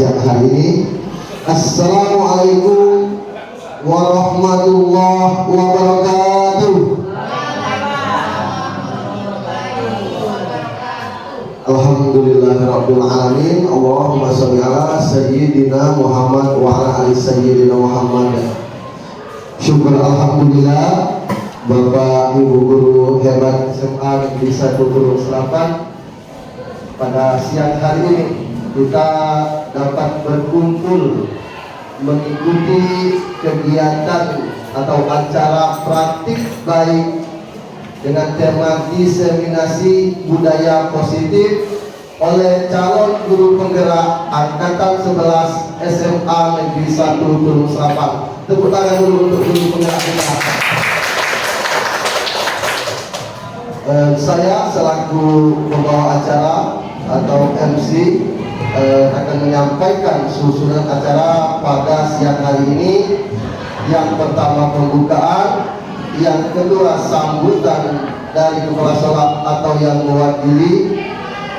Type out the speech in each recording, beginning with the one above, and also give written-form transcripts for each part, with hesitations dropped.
siang hari ini. Assalamualaikum warahmatullahi wabarakatuh. Alhamdulillahirabbil alamin. Allahumma shalli ala sayyidina Muhammad wa ala ali sayyidina Muhammad. Syukur alhamdulillah Bapak Ibu guru hebat SMA Negeri 1 Gunung Selapan, pada siang hari ini kita dapat berkumpul mengikuti kegiatan atau acara praktik baik dengan tema diseminasi budaya positif oleh calon guru penggerak angkatan 11 SMA Negeri 1 Gunung Selapan. Tepuk tangan dulu untuk guru penggerak kita. Saya selaku pembawa acara atau MC akan menyampaikan susunan acara pada siang hari ini. Yang pertama pembukaan, yang kedua sambutan dari kepala sholat atau yang mewakili,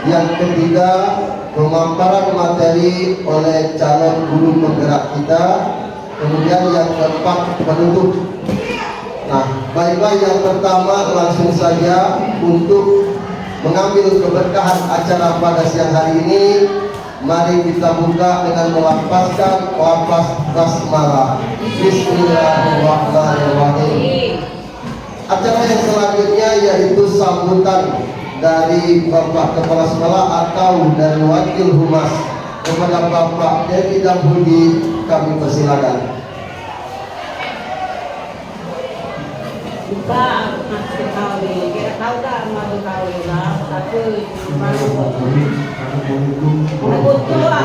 yang ketiga pemaparan materi oleh calon guru penggerak kita, kemudian yang keempat penutup. Nah, baiklah, yang pertama langsung saja untuk mengambil keberkahan acara pada siang hari ini. Mari kita buka dengan melafazkan lafaz basmalah. Bismillahirrahmanirrahim. Acara yang selanjutnya yaitu sambutan dari Bapak Kepala Sekolah atau dari Wakil Humas. Kepada Bapak Dedi Dambudi kami persilakan. Pak, masih tahu nih, kira tahu tak malu tahu lah, tapi malu betul lah,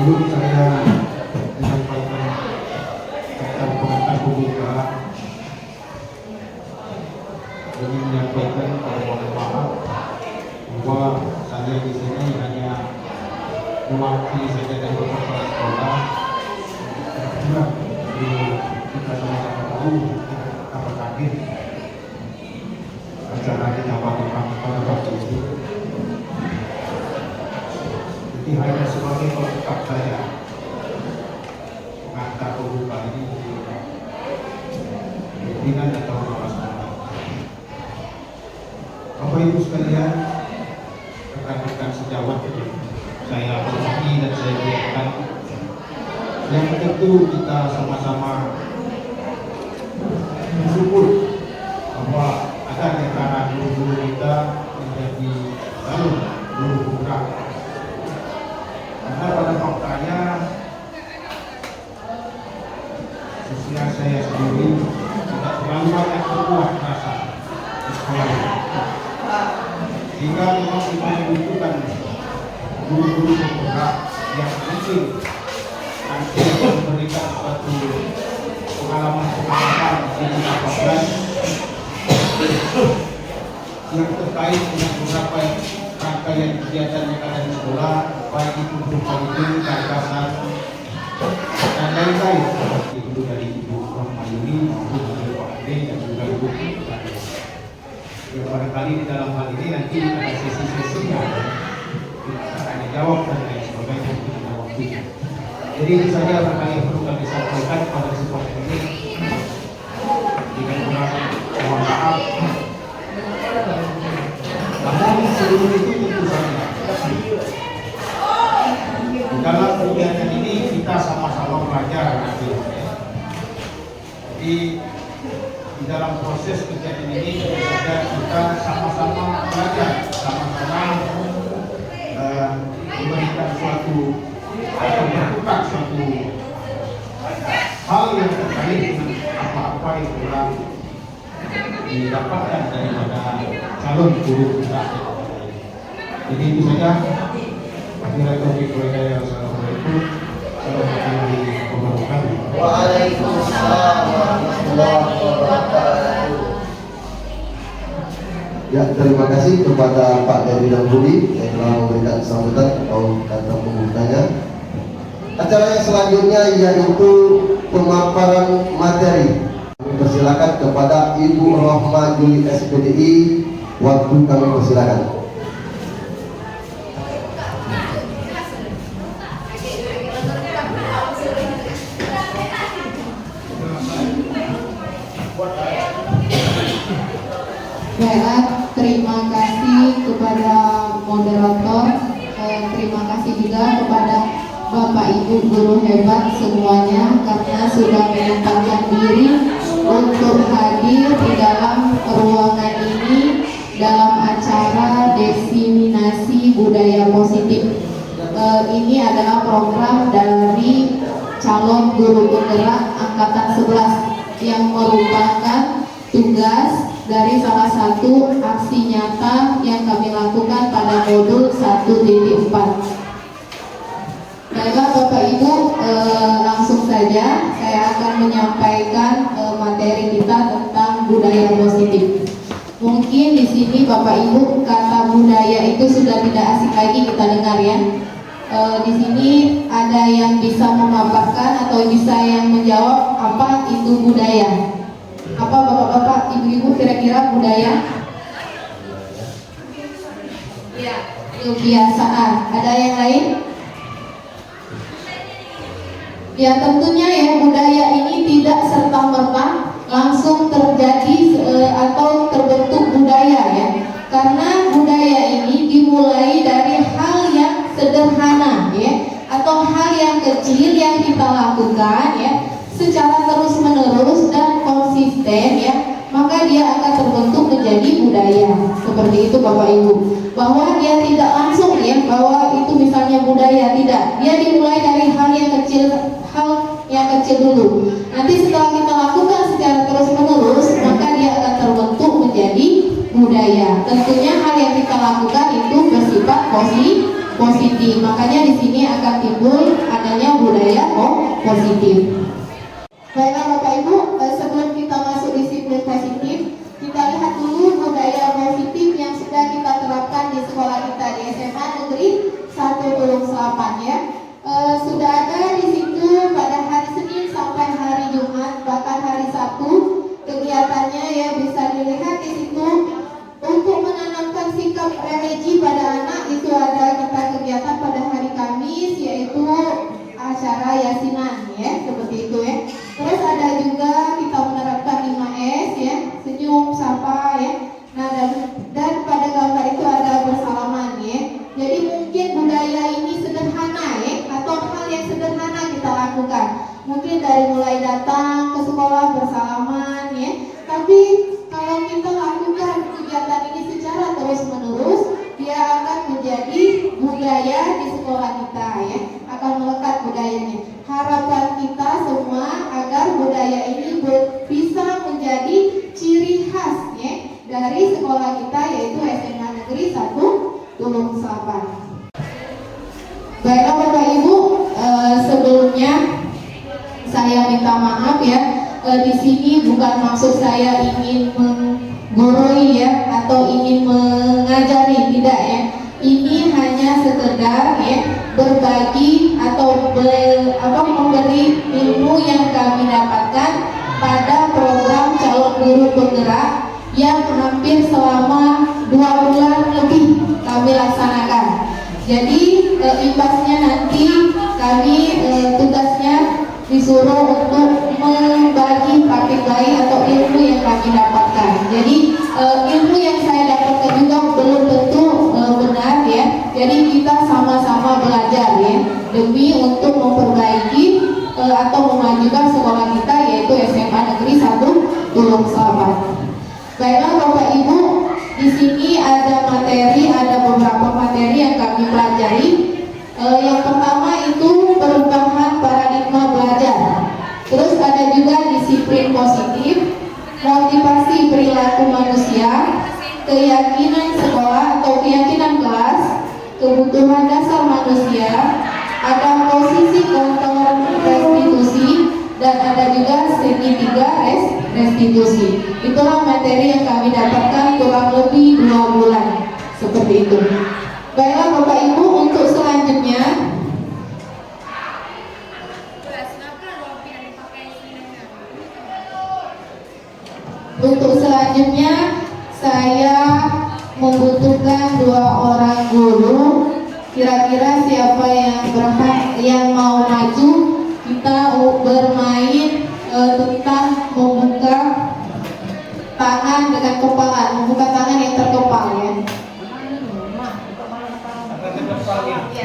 Dulu saya menyampaikan tentang pengantar pembuka dengan menyampaikan mohon maaf bahwa saya di sini hanya mewakili saja dari kepala sekolah. Karena kita sama-sama tahu apa kaget acara kita pada waktu itu. Jadi hanya sebagai pelengkap saja pengantar pembuka ini pimpinan atau kepala sekolah. Bapak Ibu sekalian, rekan-rekan sejawat saya hormati dan saya muliakan, yang tentu kita sama-sama bersyukur bahwa ada di antara guru-guru kita menjadi calon guru penggerak. Karena pada faktanya sosial saya sendiri tidak terlalu banyak berbuat rasa di sekolah ini, sehingga memang kita membutuhkan guru-guru penggerak yang mungkin nanti memberikan suatu pengalaman-pengalaman di lapangan yang terkait dengan beberapa rangkaian kegiatan yang ada di sekolah, baik itu berupa ide, gagasan, dan lain-lain seperti itu dari Ibu Rahmayuni maupun dari Pak Ade dan juga Ibu Tadi. Ya, barangkali di dalam hal ini nanti ada sesi-sesinya, kita akan jawab dan lain sebagainya untuk ada waktunya. Jadi itu saja barangkali yang perlu kami sampaikan pada kesempatan ini. Dengan mohon maaf. Namun sebelum itu tentu saja di dalam kegiatan ini kita sama-sama belajar nanti. Jadi di dalam proses kegiatan ini tentu saja kita sama-sama belajar, sama-sama memberikan suatu atau bertukar suatu hal yang terkait dengan apa-apa yang telah didapatkan daripada calon guru kita. Jadi itu saja. Assalamualaikum warahmatullahi wabarakatuh. Waalaikumsalam warahmatullahi wabarakatuh. Ya, terima kasih kepada Pak Dedi dan Budi yang telah memberikan sambutan atau kata pembukanya. Acara yang selanjutnya yaitu pemaparan materi. Persilakan kepada Ibu Rohma Juli SPDI, waktu kami persilakan. Baiklah, terima kasih kepada moderator, terima kasih juga kepada Bapak Ibu guru hebat semuanya karena sudah menyempatkan diri untuk hadir di dalam ruangan ini dalam acara diseminasi budaya positif. Ini adalah program dari calon guru penggerak angkatan 11 yang merupakan tugas dari salah satu aksi nyata yang kami lakukan pada modul 1.4. Baiklah Bapak Ibu, langsung saja saya akan menyampaikan materi kita tentang budaya positif. Mungkin di sini Bapak Ibu kata budaya itu sudah tidak asing lagi kita dengar ya. Di sini ada yang bisa memaparkan atau bisa yang menjawab apa itu budaya. Apa bapak-bapak, ibu-ibu kira-kira budaya? Ya, kebiasaan. Ada yang lain? Ya tentunya ya budaya ini tidak serta-merta langsung terjadi atau terbentuk budaya ya. Karena budaya ini dimulai dari hal yang sederhana ya, atau hal yang kecil yang kita lakukan ya secara terus-menerus dan konsisten ya, maka dia akan terbentuk menjadi budaya. Seperti itu Bapak Ibu, bahwa dia tidak langsung ya bahwa itu misalnya budaya, tidak, dia dimulai dari hal yang kecil dulu. Nanti setelah kita lakukan secara terus-menerus, maka dia akan terbentuk menjadi budaya. Tentunya hal yang kita lakukan itu bersifat positif. Makanya di sini akan timbul adanya budaya positif. Baiklah Bapak Ibu, sebelum kita masuk disiplin positif, kita lihat dulu budaya positif yang sudah kita terapkan di sekolah kita di SMA Negeri 1 ya. Sudah ada di situ pada hari Senin sampai hari Jumat, bahkan hari Sabtu. Kegiatannya ya bisa dilihat di situ. Untuk menanamkan sikap religi pada anak itu ada kita kegiatan pada hari Kamis, yaitu acara yasinan ya, seperti itu ya. Terus ada juga kita menerapkan 5S ya, senyum, sapa ya. Nah dan pada gambar itu ada bersalaman ya. Jadi mungkin budaya ini sederhana ya, atau hal yang sederhana kita lakukan. Mungkin dari mulai datang ke sekolah bersalaman ya. Tapi kalau kita lakukan kegiatan ini secara terus-menerus, dia akan menjadi budaya di sekolah kita ya, akan melekat budayanya. Harapan kita semua agar budaya ini bisa menjadi ciri khas ya dari sekolah kita, yaitu SMA Negeri 1 Tulung Selatan. Baiklah Bapak Ibu, sebelumnya saya minta maaf ya. Di sini bukan maksud saya ingin menggurui ya atau ingin mengajari, tidak ya. Ini hanya sekedar ya berbagi atau memberi ilmu yang kami dapatkan pada program calon guru penggerak yang hampir selama 2 bulan lebih kami laksanakan. Jadi imbasnya nanti kami tugasnya disuruh untuk membagi praktik lain atau ilmu yang kami dapatkan. Jadi ilmu yang saya dapatkan juga belum tentu benar ya. Jadi kita sama-sama belajar ya demi untuk memperbaiki atau memajukan sekolah kita, yaitu SMA Negeri 1 Tulung Selatan. Baiklah Bapak Ibu, di sini ada beberapa materi yang kami pelajari. Yang pertama itu perubahan paradigma belajar. Terus ada juga disiplin positif, motivasi perilaku manusia, keyakinan sekolah atau keyakinan kelas, kebutuhan dasar manusia, ada posisi kontrol restitusi, dan ada juga segitiga restitusi. Itulah materi yang kami dapatkan kurang lebih 2 bulan seperti itu. Baiklah Bapak Ibu, untuk selanjutnya saya membutuhkan 2 orang guru. Kira-kira siapa yang berhak yang mau maju? Kita bermain tentang membuka tangan dengan kepala, membuka tangan yang terkepal ya.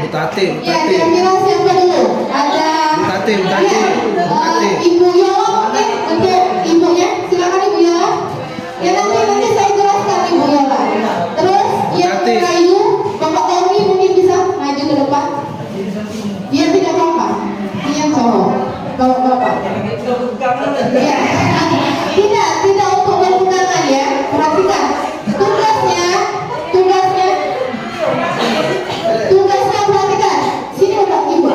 Butati. Ya, kira-kira siapa dulu? Ada Butati. Ibu Yola mungkin untuk ibunya. Silakan Ibu Yola. Ya nanti saya jelaskan Ibu Yola. Terus yang merayu Bapak Tommy mungkin bisa maju ke depan. Dia tidak apa-apa. Dia yang cowok. Bapak-bapak. Ya. Tidak untuk berpegangan ya. Perhatikan. Tugasnya perhatikan. Sini Bapak Ibu.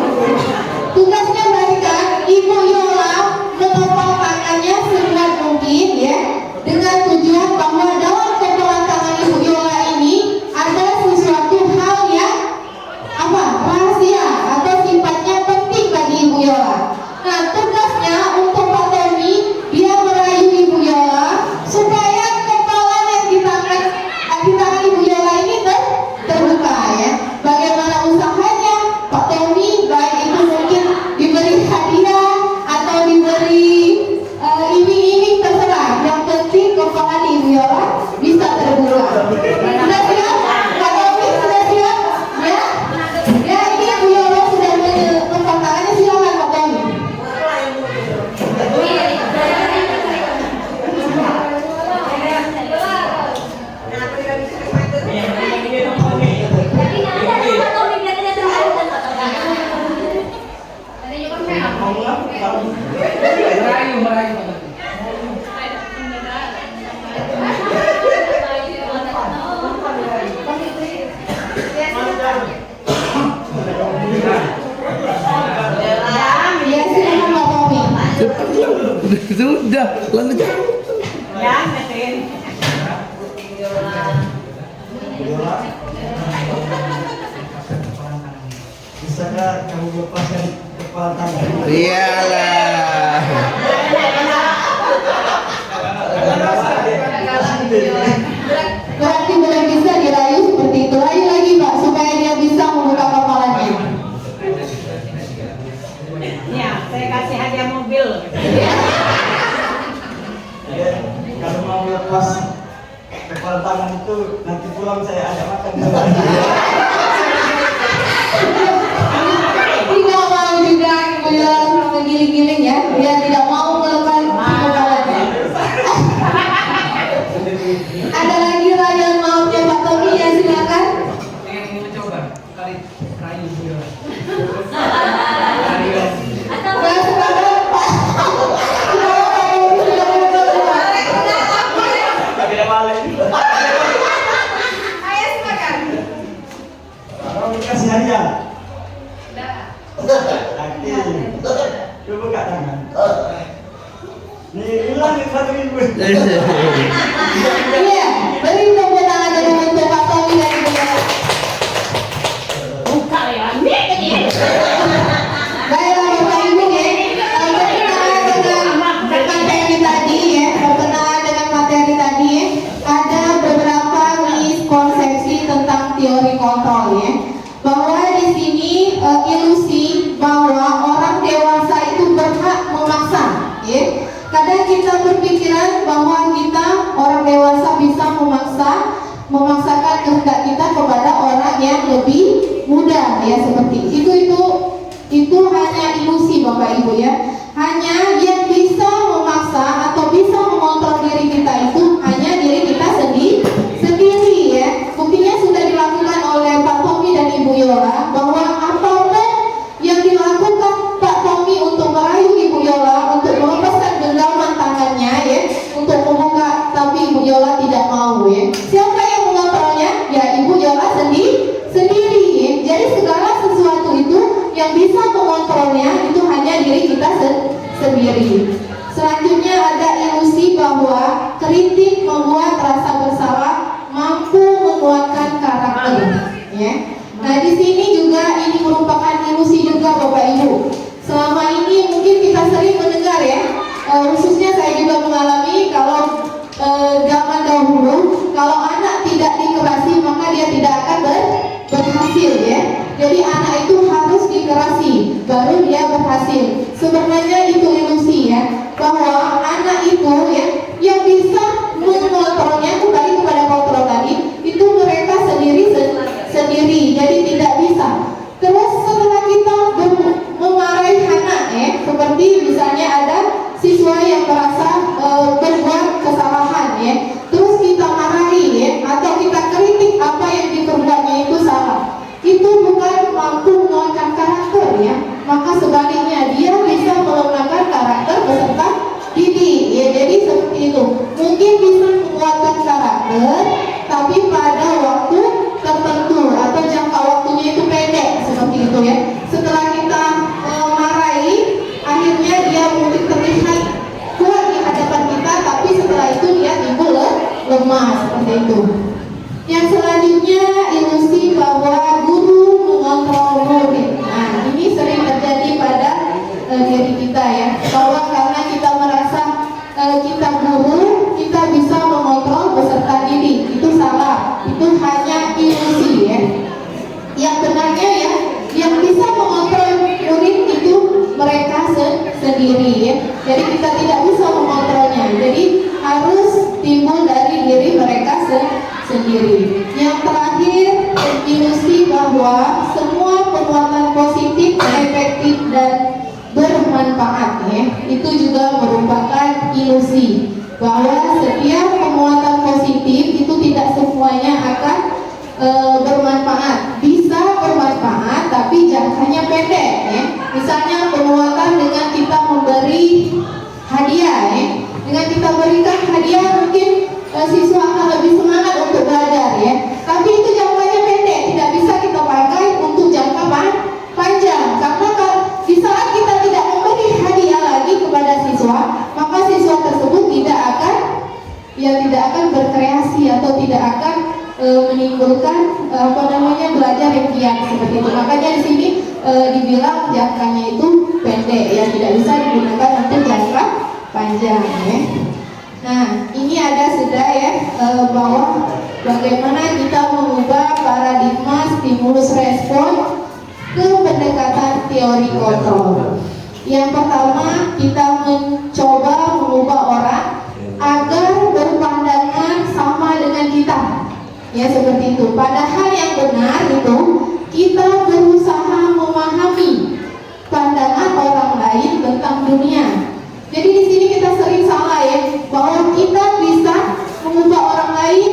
Tugasnya perhatikan. Ibu Yola menopang tangannya sekuat mungkin ya. Dengan tujuan bahwa dalam kepelan tangan Ibu Yola ini ada sesuatu hal yang rahasia atau sifatnya penting bagi Ibu Yola. Nah, tugasnya untuk Pak Tommy, dia merayu Ibu Yola supaya kepalan yang di tangan Ibu Yola ini terbuka ya. Bagaimana usahanya Pak Tommy, baik itu mungkin diberi hadiah atau diberi iming-iming, terserah. Yang penting kepala Ibu Yola bisa terbuka. Sudah siap? Pak Tommy sudah siap? Ya? Ya, ini Ibu Yola sudah menopang tangannya. Silakan Pak Tommy. Ya, silakan Pak Tommy. Sudah, lalu Ya, mesin. Bisakah kamu lepaskan kepala tangan? iyalah. Berarti belum bisa dirayu seperti itu. Rayu lagi Pak, supaya dia bisa membuka kepalanya. Ya, saya kasih hadiah mobil. Kalau mau lepas kepala tangan itu nanti pulang saya ajak makan. Tidak mau juga Ibu Yola menggiling-giling ya. Dia tidak mau melepas kepalanya. Ada lagi rayuan maafnya Pak Tommy ya, silakan. Nggak sepakat, Pak. Kamu kasih hadiah. Nanti coba buka tangan. Nih hilang 1.000. Iya, beri tepuk tangan dulu untuk Pak Tommy dan Ibu Yola. Buka ya, ambil ini. Baiklah Bapak Ibu ya, berkenaan dengan materi tadi ya, ada beberapa miskonsepsi tentang teori kontrol ya. Bahwa di sini ilusi bahwa orang dewasa itu berhak memaksa ya. Kadang kita berpikiran bahwa kita orang dewasa bisa memaksakan kehendak kita kepada orang yang lebih muda ya, seperti itu hanya ilusi Bapak Ibu ya. Hanya yang bisa memaksa atau bisa mengontrol diri kita itu hanya diri kita sendiri ya. Buktinya sudah dilakukan oleh Pak Tommy dan Ibu Yola, bahwa apapun yang dilakukan Pak Tommy untuk merayu Ibu Yola untuk melepaskan genggaman tangannya ya, untuk membuka, tapi Ibu Yola tidak mau ya. Siapa yang mengontrolnya? Ya Ibu Yola sendiri ya. Jadi segala sesuatu itu yang bisa mengontrolnya itu hanya diri kita sendiri sendiri. Selanjutnya ada ilusi bahwa kritik membuat rasa bersalah mampu menguatkan karakter. Ya. Nah di sini juga ini merupakan ilusi juga Bapak Ibu. Selama ini mungkin kita sering mendengar ya, khususnya saya juga mengalami kalau zaman dahulu kalau anak tidak dikerasi maka dia tidak akan berhasil ya. Jadi anak itu harus dikerasi baru dia berhasil. Sebenarnya itu ilusi ya, bahwa anak itu ya yang bisa mengontrolnya, kembali kepada kontrol tadi, itu mereka sendiri. Jadi tidak bisa. Terus setelah kita memarahi anak ya, seperti misalnya ada siswa yang merasa berbuat kesalahan ya, terus kita marahi ya, atau kita kritik apa yang diperbuatnya itu salah, itu bukan mampu menguatkan karakter ya, maka sebaliknya dia bisa melemahkan karakter peserta didik ya. Jadi seperti itu, mungkin bisa menguatkan karakter tapi pada waktu tertentu atau jangka waktunya itu pendek seperti itu ya. Setelah kita marahi, akhirnya dia mungkin terlihat kuat di hadapan kita, tapi setelah itu dia timbul lemah seperti itu. Yang selanjutnya ilusi bahwa guru mengontrol murid. Nah ini sering terjadi pada diri kita ya, bahwa karena kita merasa kita guru, kita bisa mengontrol peserta didik. Itu salah, itu hanya ilusi ya. Yang benarnya ya, yang bisa mengontrol murid itu mereka sendiri ya. Jadi kita tidak bisa mengontrolnya. Jadi harus timbul dari diri mereka sendiri. Yang terakhir, ilusi bahwa semua penguatan positif, efektif dan bermanfaat ya, itu juga merupakan ilusi, bahwa setiap penguatan positif itu tidak semuanya akan bermanfaat. Bisa bermanfaat tapi jangkanya pendek ya. Misalnya penguatan dengan kita memberi hadiah ya. Dengan kita berikan hadiah mungkin siswa akan lebih semangat untuk belajar ya. Tapi itu jangkanya pendek, tidak bisa kita pakai untuk jangka panjang. Karena di saat kita tidak memberi hadiah lagi kepada siswa, maka siswa tersebut tidak akan berkreasi atau tidak akan menimbulkan belajar yang giat seperti itu. Makanya di sini dibilang jangkanya itu pendek ya, tidak bisa digunakan untuk jangka panjang ya. Nah ini ada sudah ya, bahwa bagaimana kita mengubah paradigma stimulus respon ke pendekatan teori kontrol. Yang pertama, kita mencoba mengubah orang agar berpandangan sama dengan kita. Ya seperti itu. Padahal yang benar itu kita berusaha memahami pandangan orang lain tentang dunia. Jadi di sini kita sering salah ya, bahwa kita bisa mengubah orang lain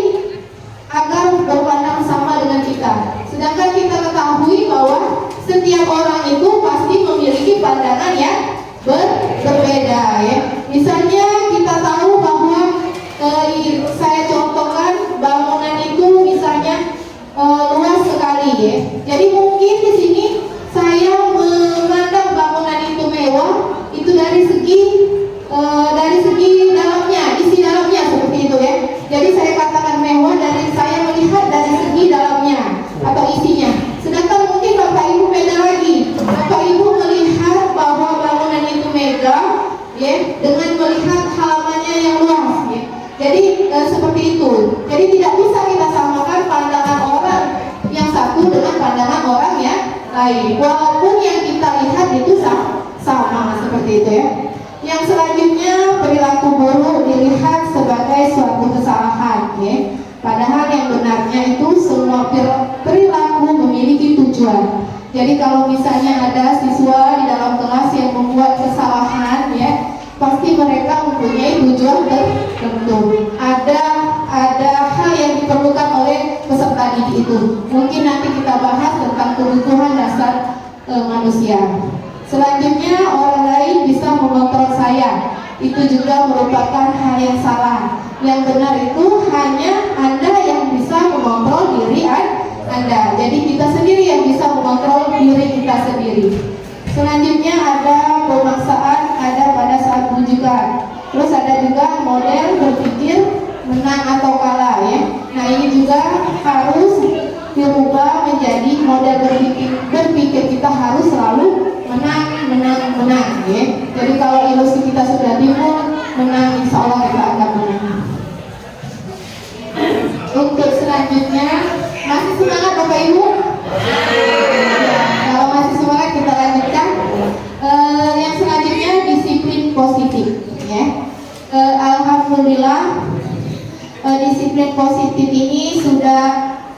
agar berpandang sama dengan kita. Sedangkan kita ketahui bahwa setiap orang itu pasti memiliki pandangan yang berbeda ya. Misalnya kita tahu bahwa saya contohkan bangunan itu misalnya luas sekali ya. Jadi mungkin di sini saya memandang bangunan itu mewah itu dari segi dalamnya, isi dalamnya seperti itu ya. Jadi saya katakan mewah dari saya melihat dari segi dalamnya atau isinya. Sedangkan mungkin Bapak Ibu beda lagi. Bapak Ibu melihat bahwa bangunan itu megah ya, dengan melihat halamannya yang luas ya. Jadi seperti itu. Jadi tidak bisa kita samakan pandangan orang yang satu dengan pandangan orang yang lain. Walaupun yang kita lihat itu sama seperti itu ya. Yang selanjutnya, perilaku buruk dilihat sebagai suatu kesalahan ya. Padahal yang benarnya itu semua perilaku memiliki tujuan. Jadi kalau misalnya ada siswa di dalam kelas yang membuat kesalahan ya, pasti mereka mempunyai tujuan tertentu. Ada hal yang diperlukan oleh peserta didik itu. Mungkin nanti kita bahas tentang kebutuhan dasar manusia. Selanjutnya, orang lain bisa mengontrol saya. Itu juga merupakan hal yang salah. Yang benar itu hanya Anda yang bisa mengontrol diri Anda. Jadi kita sendiri yang bisa mengontrol diri kita sendiri. Selanjutnya ada pemaksaan ada pada saat rujukan. Terus ada juga model berpikir menang atau kalah ya. Nah ini juga harus dirubah menjadi model berpikir kita harus selalu menang ya. Jadi kalau ilusi kita sudah timbul menang, insya Allah kita akan menang. Untuk selanjutnya masih semangat Bapak Ibu? Ya, kalau masih semangat kita lanjutkan. Yang selanjutnya disiplin positif ya. Alhamdulillah disiplin positif ini sudah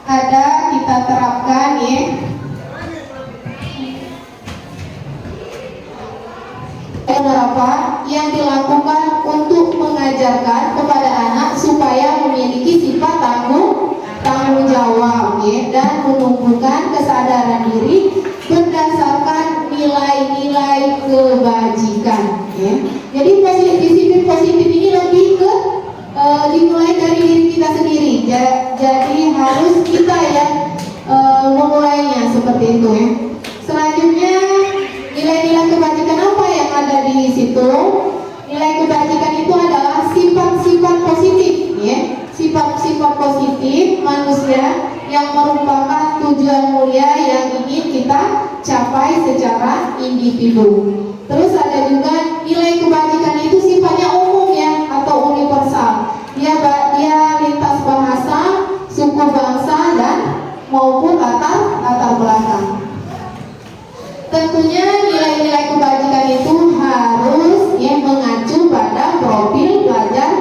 ada kita terapkan ya. Penerapan yang dilakukan untuk mengajarkan kepada anak supaya memiliki sifat tanggung jawab ya, dan menumbuhkan kesadaran diri berdasarkan nilai-nilai kebajikan ya. Jadi disiplin positif ini lebih ke dimulai dari diri kita sendiri. Jadi harus kita yang memulainya seperti itu ya. Selanjutnya nilai-nilai kebajikan apa yang ada di situ? Nilai kebajikan itu adalah sifat-sifat positif ya. Sifat-sifat positif manusia yang merupakan tujuan mulia yang ingin kita capai secara individu. Terus ada juga nilai kebajikan itu sifatnya umum ya, atau universal. Dia lintas bahasa, suku bangsa dan maupun latar belakang. Tentunya nilai-nilai kebajikan itu harus ya mengacu pada profil pelajar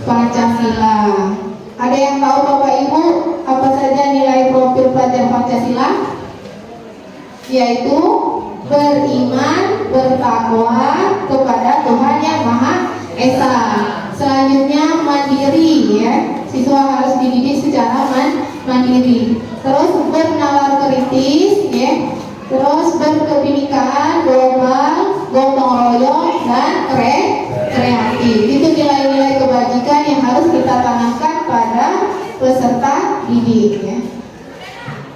Pancasila. Ada yang tahu Bapak Ibu apa saja nilai profil pelajar Pancasila? Yaitu beriman, bertakwa kepada Tuhan Yang Maha Esa. Selanjutnya mandiri ya. Siswa harus dididik secara mandiri. Terus bernalar kritis ya. Terus berkebinekaan global, gotong royong dan kreatif. Itu nilai-nilai kebajikan yang harus kita tanamkan pada peserta didik ya.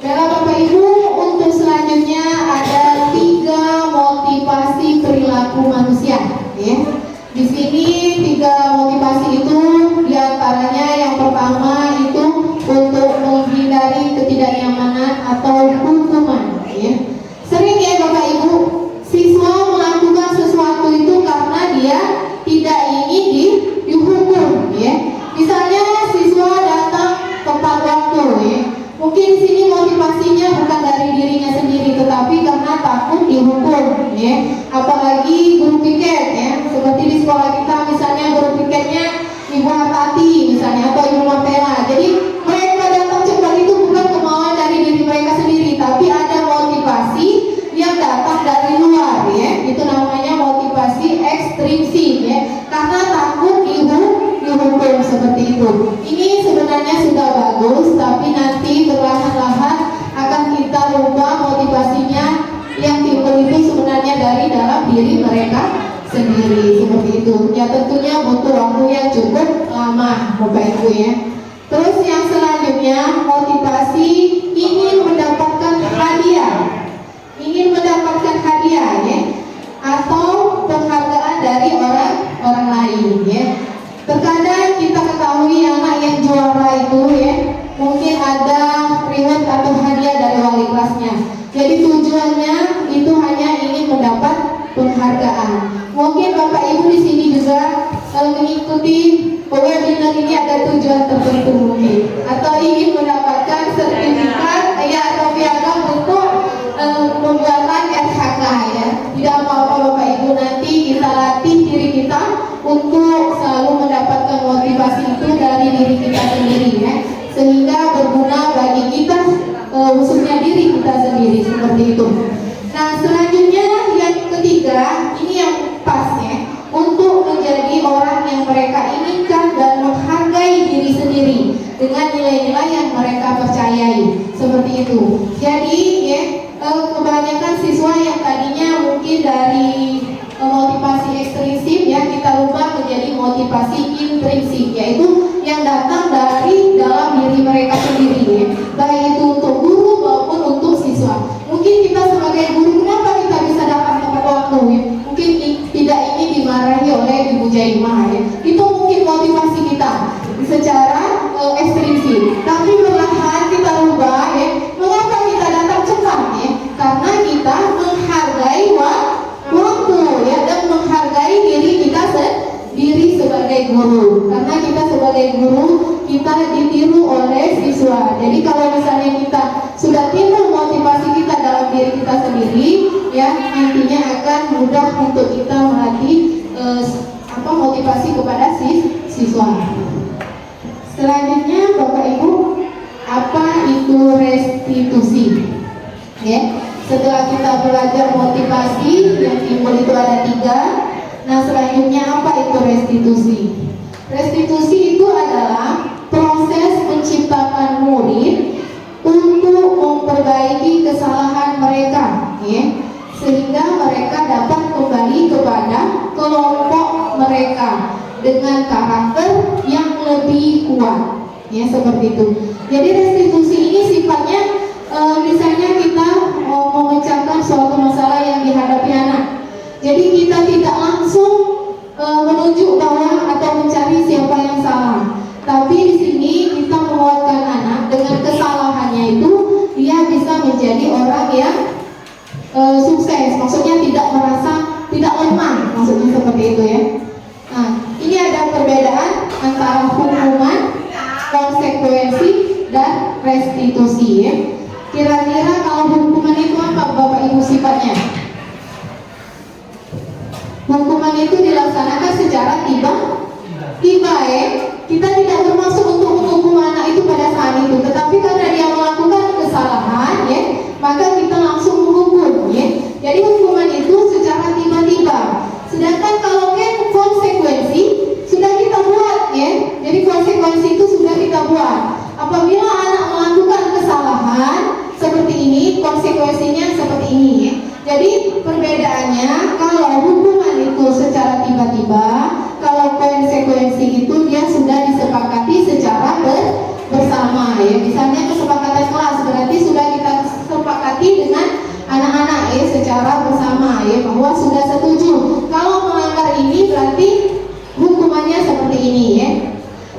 Baiklah Bapak Ibu, untuk selanjutnya ada 3 motivasi perilaku manusia ya. Di sini 3 motivasi itu diantaranya yang pertama itu untuk menghindari ketidaknyamanan atau hukuman ya. Sering ya Bapak Ibu, siswa melakukan sesuatu itu karena dia tidak ingin dihukum ya. Misalnya siswa datang tepat waktu ya. Mungkin di sini motivasinya bukan dari dirinya sendiri, tetapi karena takut dihukum ya. Apalagi guru piket ya, seperti di sekolah kita misalnya guru piketnya Ibu Hartati misalnya atau Ibu Martela. Jadi mereka datang cepat itu bukan kemauan dari diri mereka sendiri, tapi ada motivasi yang datang dari luar ya. Itu namanya motivasi ekstrinsik ya, karena takut dihukum seperti itu. Ini sebenarnya sudah bagus, tapi nanti perlahan-lahan akan kita rubah motivasinya yang timbul itu sebenarnya dari dalam diri mereka sendiri seperti itu. Ya tentunya butuh waktu yang cukup lama Bapak Ibu ya. Terus yang selanjutnya motivasi ingin mendapatkan hadiah ya, atau penghargaan dari orang lain ya. Terkadang kita ketahui anak yang juara itu ya, mungkin ada reward atau hadiah dari wali kelasnya. Jadi tujuannya itu hanya ingin mendapat penghargaan. Mungkin Bapak Ibu di sini juga mengikuti webinar ini ada tujuan tertentu mungkin, atau ingin mendapatkan sertifikat ya atau piagam untuk pembuatan RHK ya. Tidak apa-apa Bapak Ibu, nanti kita latih diri kita untuk selalu mendapatkan motivasi itu dari diri kita sendiri ya, sehingga berguna bagi kita, khususnya diri kita sendiri seperti itu. Nah selanjutnya yang ketiga, ini yang pas ya, untuk menjadi orang yang mereka inginkan dan menghargai diri sendiri dengan nilai-nilai yang mereka percayai seperti itu. Jadi ya, kebanyakan siswa yang tadinya mungkin dari motivasi ekstrinsik ya, kita ubah menjadi motivasi intrinsik, yaitu yang datang dari dalam diri mereka sendiri ya, baik itu untuk guru maupun untuk siswa. Mungkin kita sebagai guru, kenapa kita bisa datang tepat waktu ya? Mungkin untuk kita melatih motivasi kepada siswa. Selanjutnya Bapak Ibu, apa itu restitusi? Ya, setelah kita belajar motivasi yang timbul itu ada 3. Nah, selanjutnya apa itu restitusi? Restitusi itu adalah proses menciptakan murid untuk memperbaiki kesalahan mereka, ya, sehingga mereka dapat kembali kepada kelompok mereka dengan karakter yang lebih kuat, ya, seperti itu. Jadi restitusi ini sifatnya misalnya kita memecahkan suatu masalah yang dihadapi anak. Jadi kita tidak langsung menunjuk bahwa atau mencari siapa yang salah, tapi di sini kita menguatkan anak dengan kesalahannya itu dia bisa menjadi orang yang sukses, maksudnya tidak merasa tidak lemah, maksudnya seperti itu ya. Nah, ini ada perbedaan antara hukuman, konsekuensi, dan restitusi ya. Kira-kira kalau hukuman itu apa Bapak Ibu sifatnya? Hukuman itu dilaksanakan secara tiba ya. Kita tidak bermaksud untuk menghukum anak itu pada saat itu, tetapi karena dia melakukan kesalahan ya, maka kita langsung menghukum ya. Jadi hukuman itu secara tiba-tiba. Sedangkan kalau konsekuensi sudah kita buat ya. Jadi konsekuensi itu sudah kita buat. Apabila anak melakukan kesalahan seperti ini, konsekuensinya seperti ini ya. Jadi perbedaannya, kalau hukuman itu secara tiba-tiba, kalau konsekuensi itu dia sudah disepakati secara bersama ya. Misalnya kesepakatan kelas berarti sudah kita sepakati dengan anak-anak ya secara bersama ya, bahwa sudah setuju. Kalau melanggar ini berarti hukumannya seperti ini ya.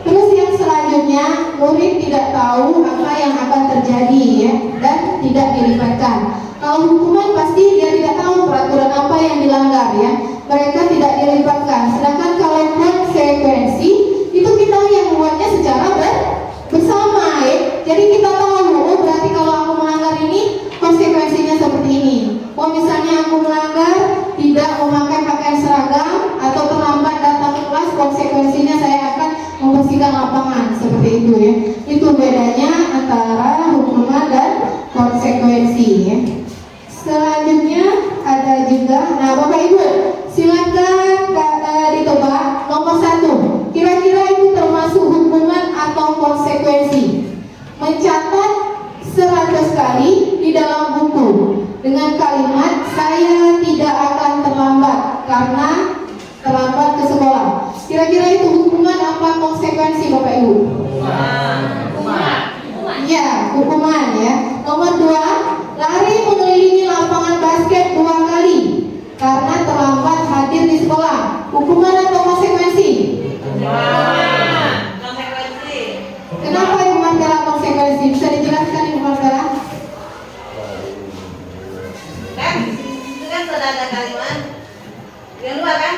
Terus yang selanjutnya, murid tidak tahu apa yang akan terjadi ya, dan tidak dilibatkan. Kalau hukuman pasti dia tidak tahu peraturan apa yang dilanggar ya, mereka tidak dilibatkan. Sedangkan kalau konsekuensi itu kita yang membuatnya secara bersama ya. Jadi kita tahu, oh berarti kalau aku melanggar ini konsekuensinya seperti ini. Oh misalnya aku melanggar tidak memakai pakaian seragam atau terlambat datang ke kelas, konsekuensinya saya akan membersihkan lapangan, seperti itu ya. Itu bedanya antara hukuman dan konsekuensi ya. Selanjutnya ada juga, nah Bapak Ibu silakan ditebak nomor 1. Kira-kira itu termasuk hukuman atau konsekuensi? Mencatat 100 kali di dalam buku dengan kalimat saya tidak akan terlambat karena terlambat ke sekolah. Kira-kira itu hukuman apa konsekuensi Bapak Ibu? Ya, hukuman ya. Nomor 2, lari mengelilingi lapangan basket 2 kali karena terlambat hadir di sekolah. Hukuman atau konsekuensi? Konsekuensi. Kenapa Ibu Martela konsekuensi? Bisa dijelaskan Ibu Martela? Kan itu kan sudah ada kalimat. Yang 2 kan,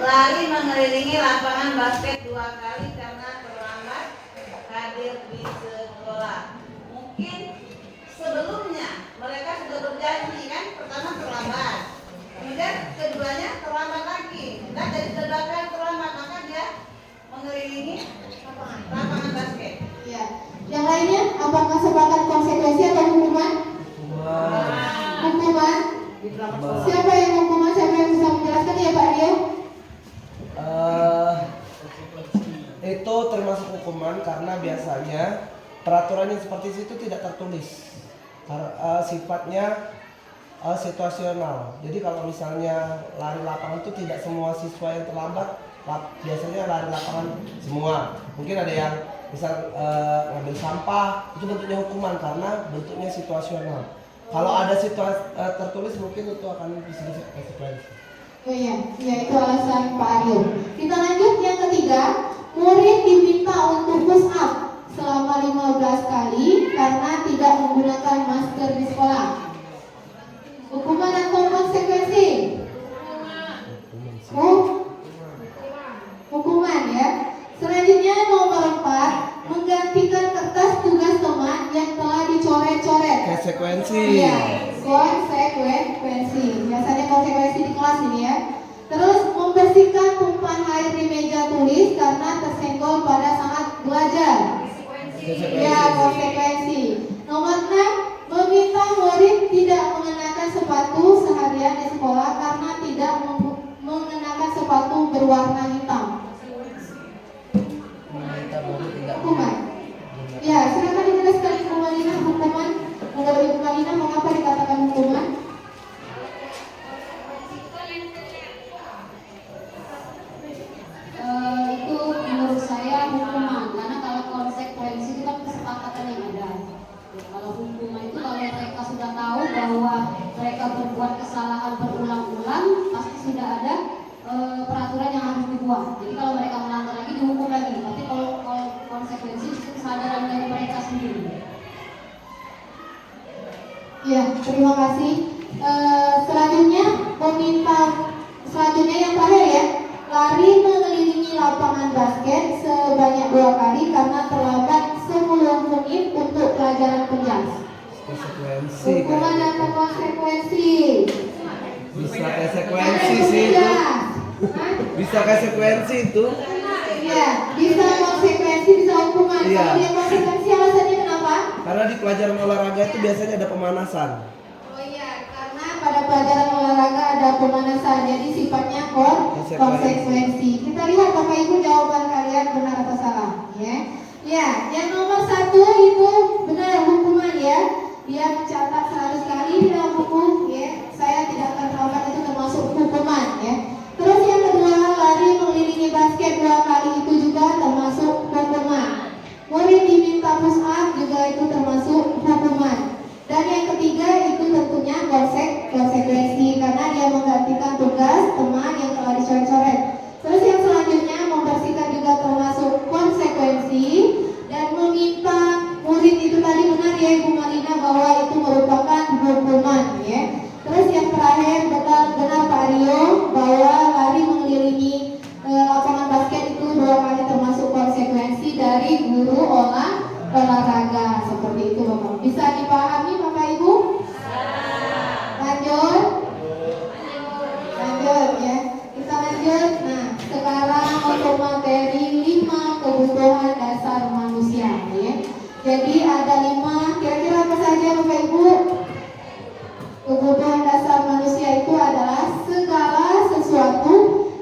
lari mengelilingi lapangan basket 2 kali karena terlambat hadir di sekolah. Mungkin sebelumnya mereka sudah berjanji kan, pertama terlambat, kemudian keduanya terlambat lagi, dan dari kedua kali terlambat maka dia mengelilingi lapangan basket. Ya. Yang lainnya apakah sepakat konsekuensi atau hukuman? Hukuman. Siapa yang hukuman? Siapa yang bisa menjelaskan ya Pak Rio? Itu termasuk hukuman karena biasanya peraturan yang seperti itu tidak tertulis. Sifatnya situasional. Jadi kalau misalnya lari lapangan itu tidak semua siswa yang terlambat biasanya lari lapangan semua. Mungkin ada yang misal ngambil sampah, itu bentuknya hukuman karena bentuknya situasional. Kalau ada situasi tertulis mungkin itu akan bisa konsekuensi. Oh iya, ya itu alasan Pak Aryo. Kita lanjut yang ketiga, murid diminta untuk push up selama 15 kali karena tidak menggunakan masker di sekolah. Hukuman atau konsekuensi? Hukuman ya. Selanjutnya nomor 4, menggantikan kertas tugas teman yang telah dicoret-coret. Konsekuensi. Iya. konsekuensi. Biasanya konsekuensi di kelas ini ya. Terus membersihkan tumpahan air di meja tulis karena tersenggol pada saat belajar. Ya, konsekuensi. Nomor 6, meminta murid tidak mengenakan sepatu seharian di sekolah karena tidak mengenakan sepatu berwarna hitam. Meminta murid tidak Hukuman. Ya, silakan dijelaskan Ibu Malina hukuman. Menurut Ibu Malina mengapa dikatakan hukuman? Itu menurut saya hukuman, karena kalau konsekuensi itu kan kesepakatan yang ada. Ya, kalau hukuman itu kalau mereka sudah tahu bahwa mereka berbuat kesalahan berulang-ulang, pasti sudah ada peraturan yang harus dibuat. Jadi kalau mereka melanggar lagi dihukum lagi. Tapi kalau konsekuensi itu kesadaran dari mereka sendiri. Ya, terima kasih. Selanjutnya yang terakhir ya, lari mengelilingi lapangan basket sebanyak 2 kali karena terlambat 10 menit untuk pelajaran penjas. konsekuensi. Hukuman dan konsekuensi. Bisa konsekuensi sih itu. Bisa konsekuensi itu. Iya, bisa konsekuensi, bisa hukuman. Iya. Kalau dia konsekuensi alasannya kenapa? Karena di pelajaran olahraga itu biasanya ada pemanasan. Oh iya, karena pada pelajaran olahraga ada pemanasan, jadi sifatnya konsekuensi. Kita lihat Bapak Ibu jawaban kalian benar atau salah, ya. Ya, yang nomor 1 itu benar hukuman ya. Dia mencatat 100 kali di dalam buku, ya. Saya tidak akan terlambat, itu termasuk hukuman, ya. Terus yang kedua, lari mengelilingi basket 2 kali itu juga termasuk hukuman. Murid diminta push up juga itu termasuk hukuman. Dan yang ketiga itu tentunya konsekuensi karena dia menggantikan tugas teman yang telah dicoret-coret. Terus yang selanjutnya membersihkan juga termasuk konsekuensi dan meminta murid itu tadi benar ya Ibu Malina bahwa itu merupakan hukuman ya. Terus yang terakhir benar Pak Rio bahwa lari mengelilingi lapangan basket itu 2 kali termasuk konsekuensi dari guru olahraga seperti itu Bapak. Bisa dipahami Bapak Ibu? Lanjut ya. Kita lanjut. Nah, sekarang untuk materi 5 kebutuhan dasar manusia ya. Jadi ada 5, kira-kira apa saja Bapak Ibu? Kebutuhan dasar manusia itu adalah segala sesuatu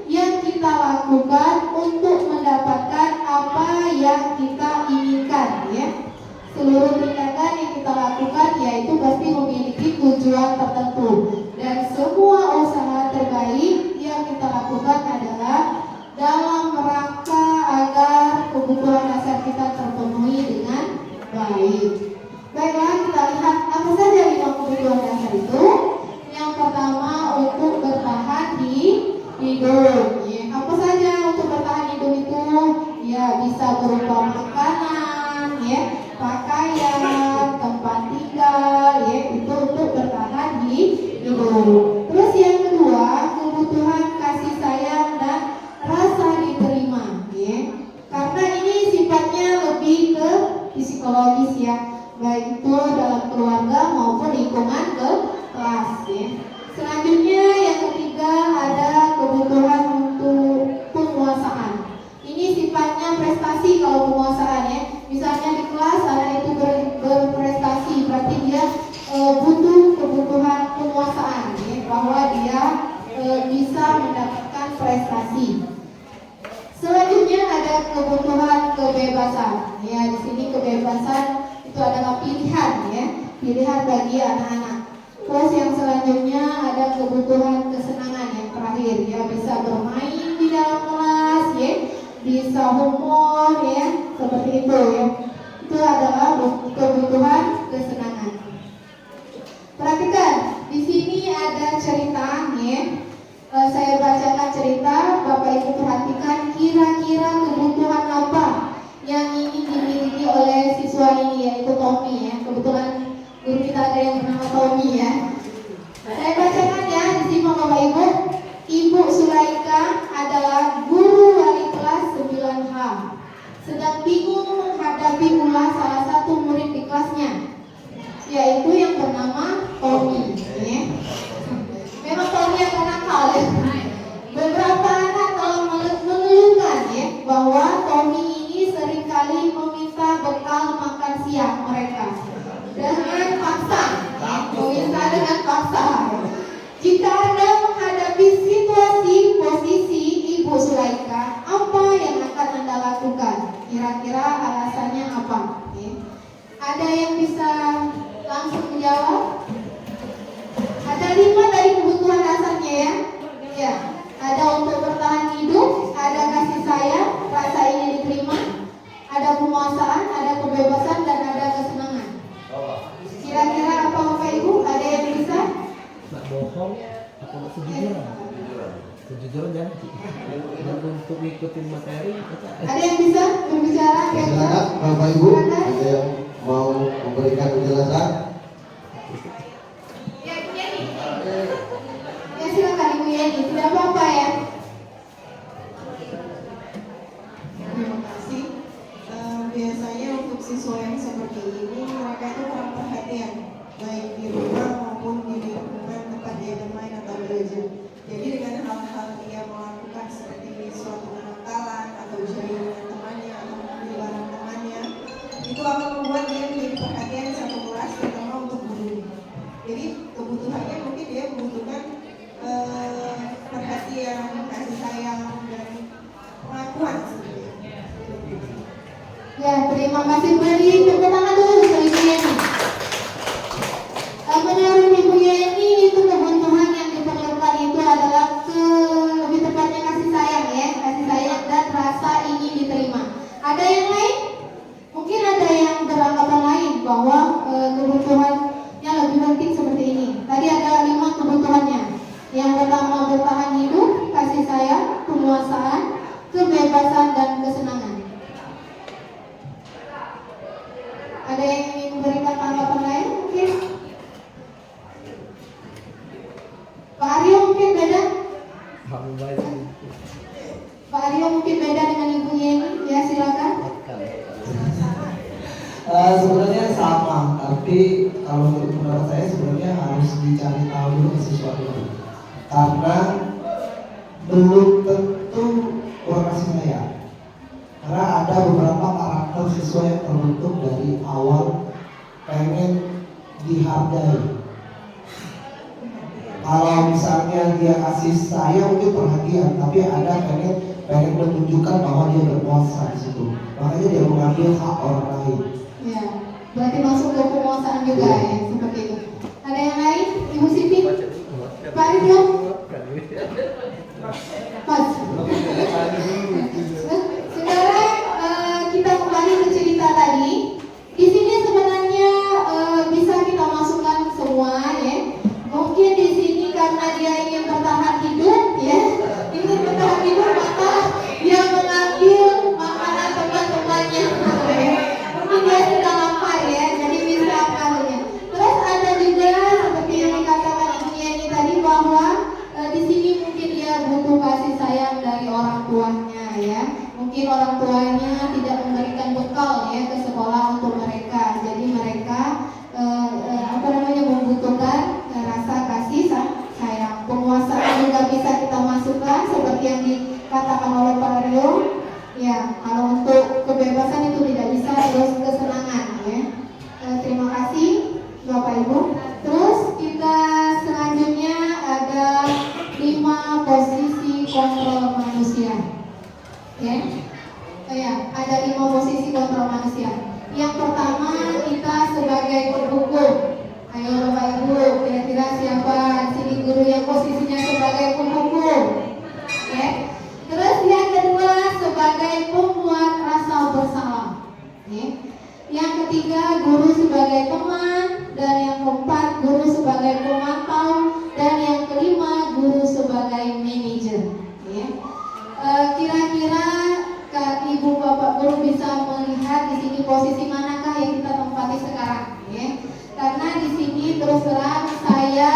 yang kita lakukan untuk mendapatkan apa yang kita inginkan ya. Seluruh tindakan yang kita lakukan yaitu pasti memiliki tujuan tertentu dan semua usaha terbaik yang kita lakukan adalah dalam rangka agar kebutuhan dasar kita terpenuhi dengan baik. Baiklah, kita lihat apa saja 5 kebutuhan dasar itu. Yang pertama untuk bertahan hidup ya. Apa saja untuk bertahan hidup itu? Ya bisa berupa makanan ya, pakaian, tempat tinggal ya, itu untuk bertahan hidup. Terus yang kedua, kebutuhan kasih sayang dan rasa diterima ya. Karena ini sifatnya lebih ke psikologis ya, baik itu dalam keluarga maupun lingkungan kelas ya. Selanjutnya yang ketiga ada kebutuhan untuk penguasaan. Ini sifatnya prestasi kalau penguasaan ya. Misalnya di kelas anak itu berprestasi, berarti dia butuh kebutuhan penguasaan ya, bahwa dia bisa mendapatkan prestasi. Selanjutnya ada kebutuhan kebebasan. Ya, di sini kebebasan itu adalah pilihan ya, pilihan bagi anak-anak. Terus yang selanjutnya ada kebutuhan kesenangan yang terakhir ya, bisa bermain di dalam kelas ya, bisa humor ya, seperti itu ya. Itu adalah kebutuhan kesenangan. Perhatikan, di sini ada cerita ya. Saya bacakan cerita, Bapak Ibu perhatikan kira-kira kebutuhan apa yang ingin dimiliki oleh siswa ini, yaitu Tommy ya. Kebetulan guru kita ada yang bernama Tommy ya. Saya bacakan ya, disimak Bapak Ibu. Ibu Sulaika adalah guru wali kelas 9H, sedang bingung menghadapi ulah salah satu murid di kelasnya, yaitu yang bernama Tommy. Kira-kira alasannya apa? Ada yang bisa langsung menjawab? Ada 5 dari kebutuhan dasarnya ya. Ya, ada untuk bertahan hidup, ada kasih sayang, rasa ingin diterima, ada penguasaan, ada kebebasan, dan ada kesenangan. Kira-kira apa Bapak Ibu? Ada yang bisa? Nak bohong atau nak kejujuran? Kejujuran jangan. Dan untuk ngikutin materi Ada yang bisa berbicara? Silakan Bapak Ibu, ada yang mau memberikan penjelasan? Ya, Bu Yeni. Ya, silakan Ibu Yeni. Tidak apa-apa ya. Terima kasih. Biasanya untuk siswa yang seperti ini mereka itu kurang perhatian baik di rumah maupun di lingkungan tempat dia bermain atau belajar. Jadi dengan hal-hal dia melakukan seperti suatu kenakalan atau jari dengan temannya atau mengambil barang temannya, itu akan membuat dia menjadi perhatian di satu kelas terutama untuk guru. Jadi kebutuhannya mungkin dia membutuhkan perhatian, kasih sayang dan pengakuan sebenarnya. Ya, terima kasih. Beri tepuk tangan dulu untuk Ibu Yeni. Menurut Ibu Yeni itu kebutuhan yang diperlukan itu adalah lebih tepatnya kasih sayang ya, kasih sayang dan rasa ingin diterima. Ada yang lain? Mungkin ada yang beranggapan lain bahwa kebutuhannya lebih penting seperti ini. Tadi ada 5 kebutuhannya. Yang pertama bertahan hidup, kasih sayang, penguasaan, kebebasan, dan kesenangan. Ada yang ingin memberikan tanggapan lain mungkin? Pak Aryo mungkin beda? Pak Aryo mungkin beda dengan Ibu Yeni? Ya, silakan. Sebenarnya sama, tapi kalau menurut saya sebenarnya harus dicari tahu dulu ke siswa dulu. Karena belum tentu kurang kasih sayang. Karena ada beberapa karakter siswa yang terbentuk dari awal pengen dihargai. Kalau misalnya dia kasih sayang mungkin perhatian, tapi ada pengen menunjukkan bahwa dia berkuasa di situ. Makanya dia mengambil hak orang lain. Ya, berarti masuk ke penguasaan juga ya, seperti itu. Ada yang lain? Ibu Siti? Pak Ridho? Mas. Sekarang kita kembali ke cerita tadi. Di sini sebenarnya bisa kita masukkan semua ya. Mungkin di sini karena dia ingin bertahan hidup ya, ingin bertahan hidup maka dia mengambil makanan teman-temannya. Mungkin dia sudah lapar ya, jadi bisa makannya. Terus ada juga seperti yang dikatakan Ibu Yeni tadi bahwa di sini mungkin dia butuh kasih sayang dari orang tuanya ya. Mungkin orang tuanya tidak memberikan bekal ya ke sekolah untuk mereka. Jadi mereka membutuhkan rasa kasih sayang. Penguasaan juga bisa kita masukkan seperti yang dikatakan oleh Pak Aryo. Ya, kalau untuk kebebasan itu tidak bisa, terus kesenangan ya. Terima kasih Bapak Ibu. Terus kita selanjutnya ada 5 posisi kontrol manusia. Ya. Ya, ada 5 posisi kontrol manusia. Yang pertama kita sebagai penghukum. Ayo Bapak Ibu, kira-kira siapa sini guru yang posisinya sebagai penghukum? Ya. Terus yang kedua sebagai pembuat rasa bersalah. Ya. Yang ketiga guru sebagai teman, dan yang keempat guru sebagai pemantau, dan yang kelima guru sebagai manajer. Ya. Kira-kira Ibu Bapak guru bisa melihat di sini posisi manakah yang kita tempati sekarang? Ya. Karena di sini terus terang saya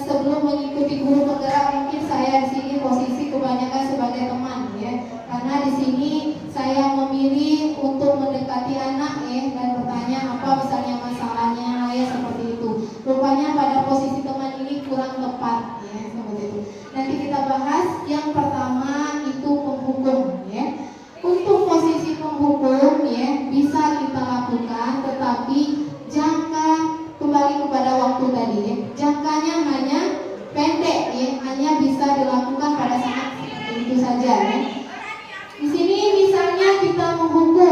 sebelum mengikuti guru penggerak mungkin saya di sini posisi kebanyakan sebagai teman ya. Karena di sini saya memilih untuk mendekati anak ya dan bertanya apa misalnya masalahnya ya seperti itu. Rupanya pada posisi teman ini kurang tepat ya seperti itu. Nanti kita bahas yang pertama itu penghukum ya. Untuk posisi penghukum ya bisa kita lakukan tetapi jangka kembali kepada waktu tadi ya. Jangkanya hanya pendek ya, hanya bisa dilakukan pada saat itu saja ya. Di sini misalnya kita menghukum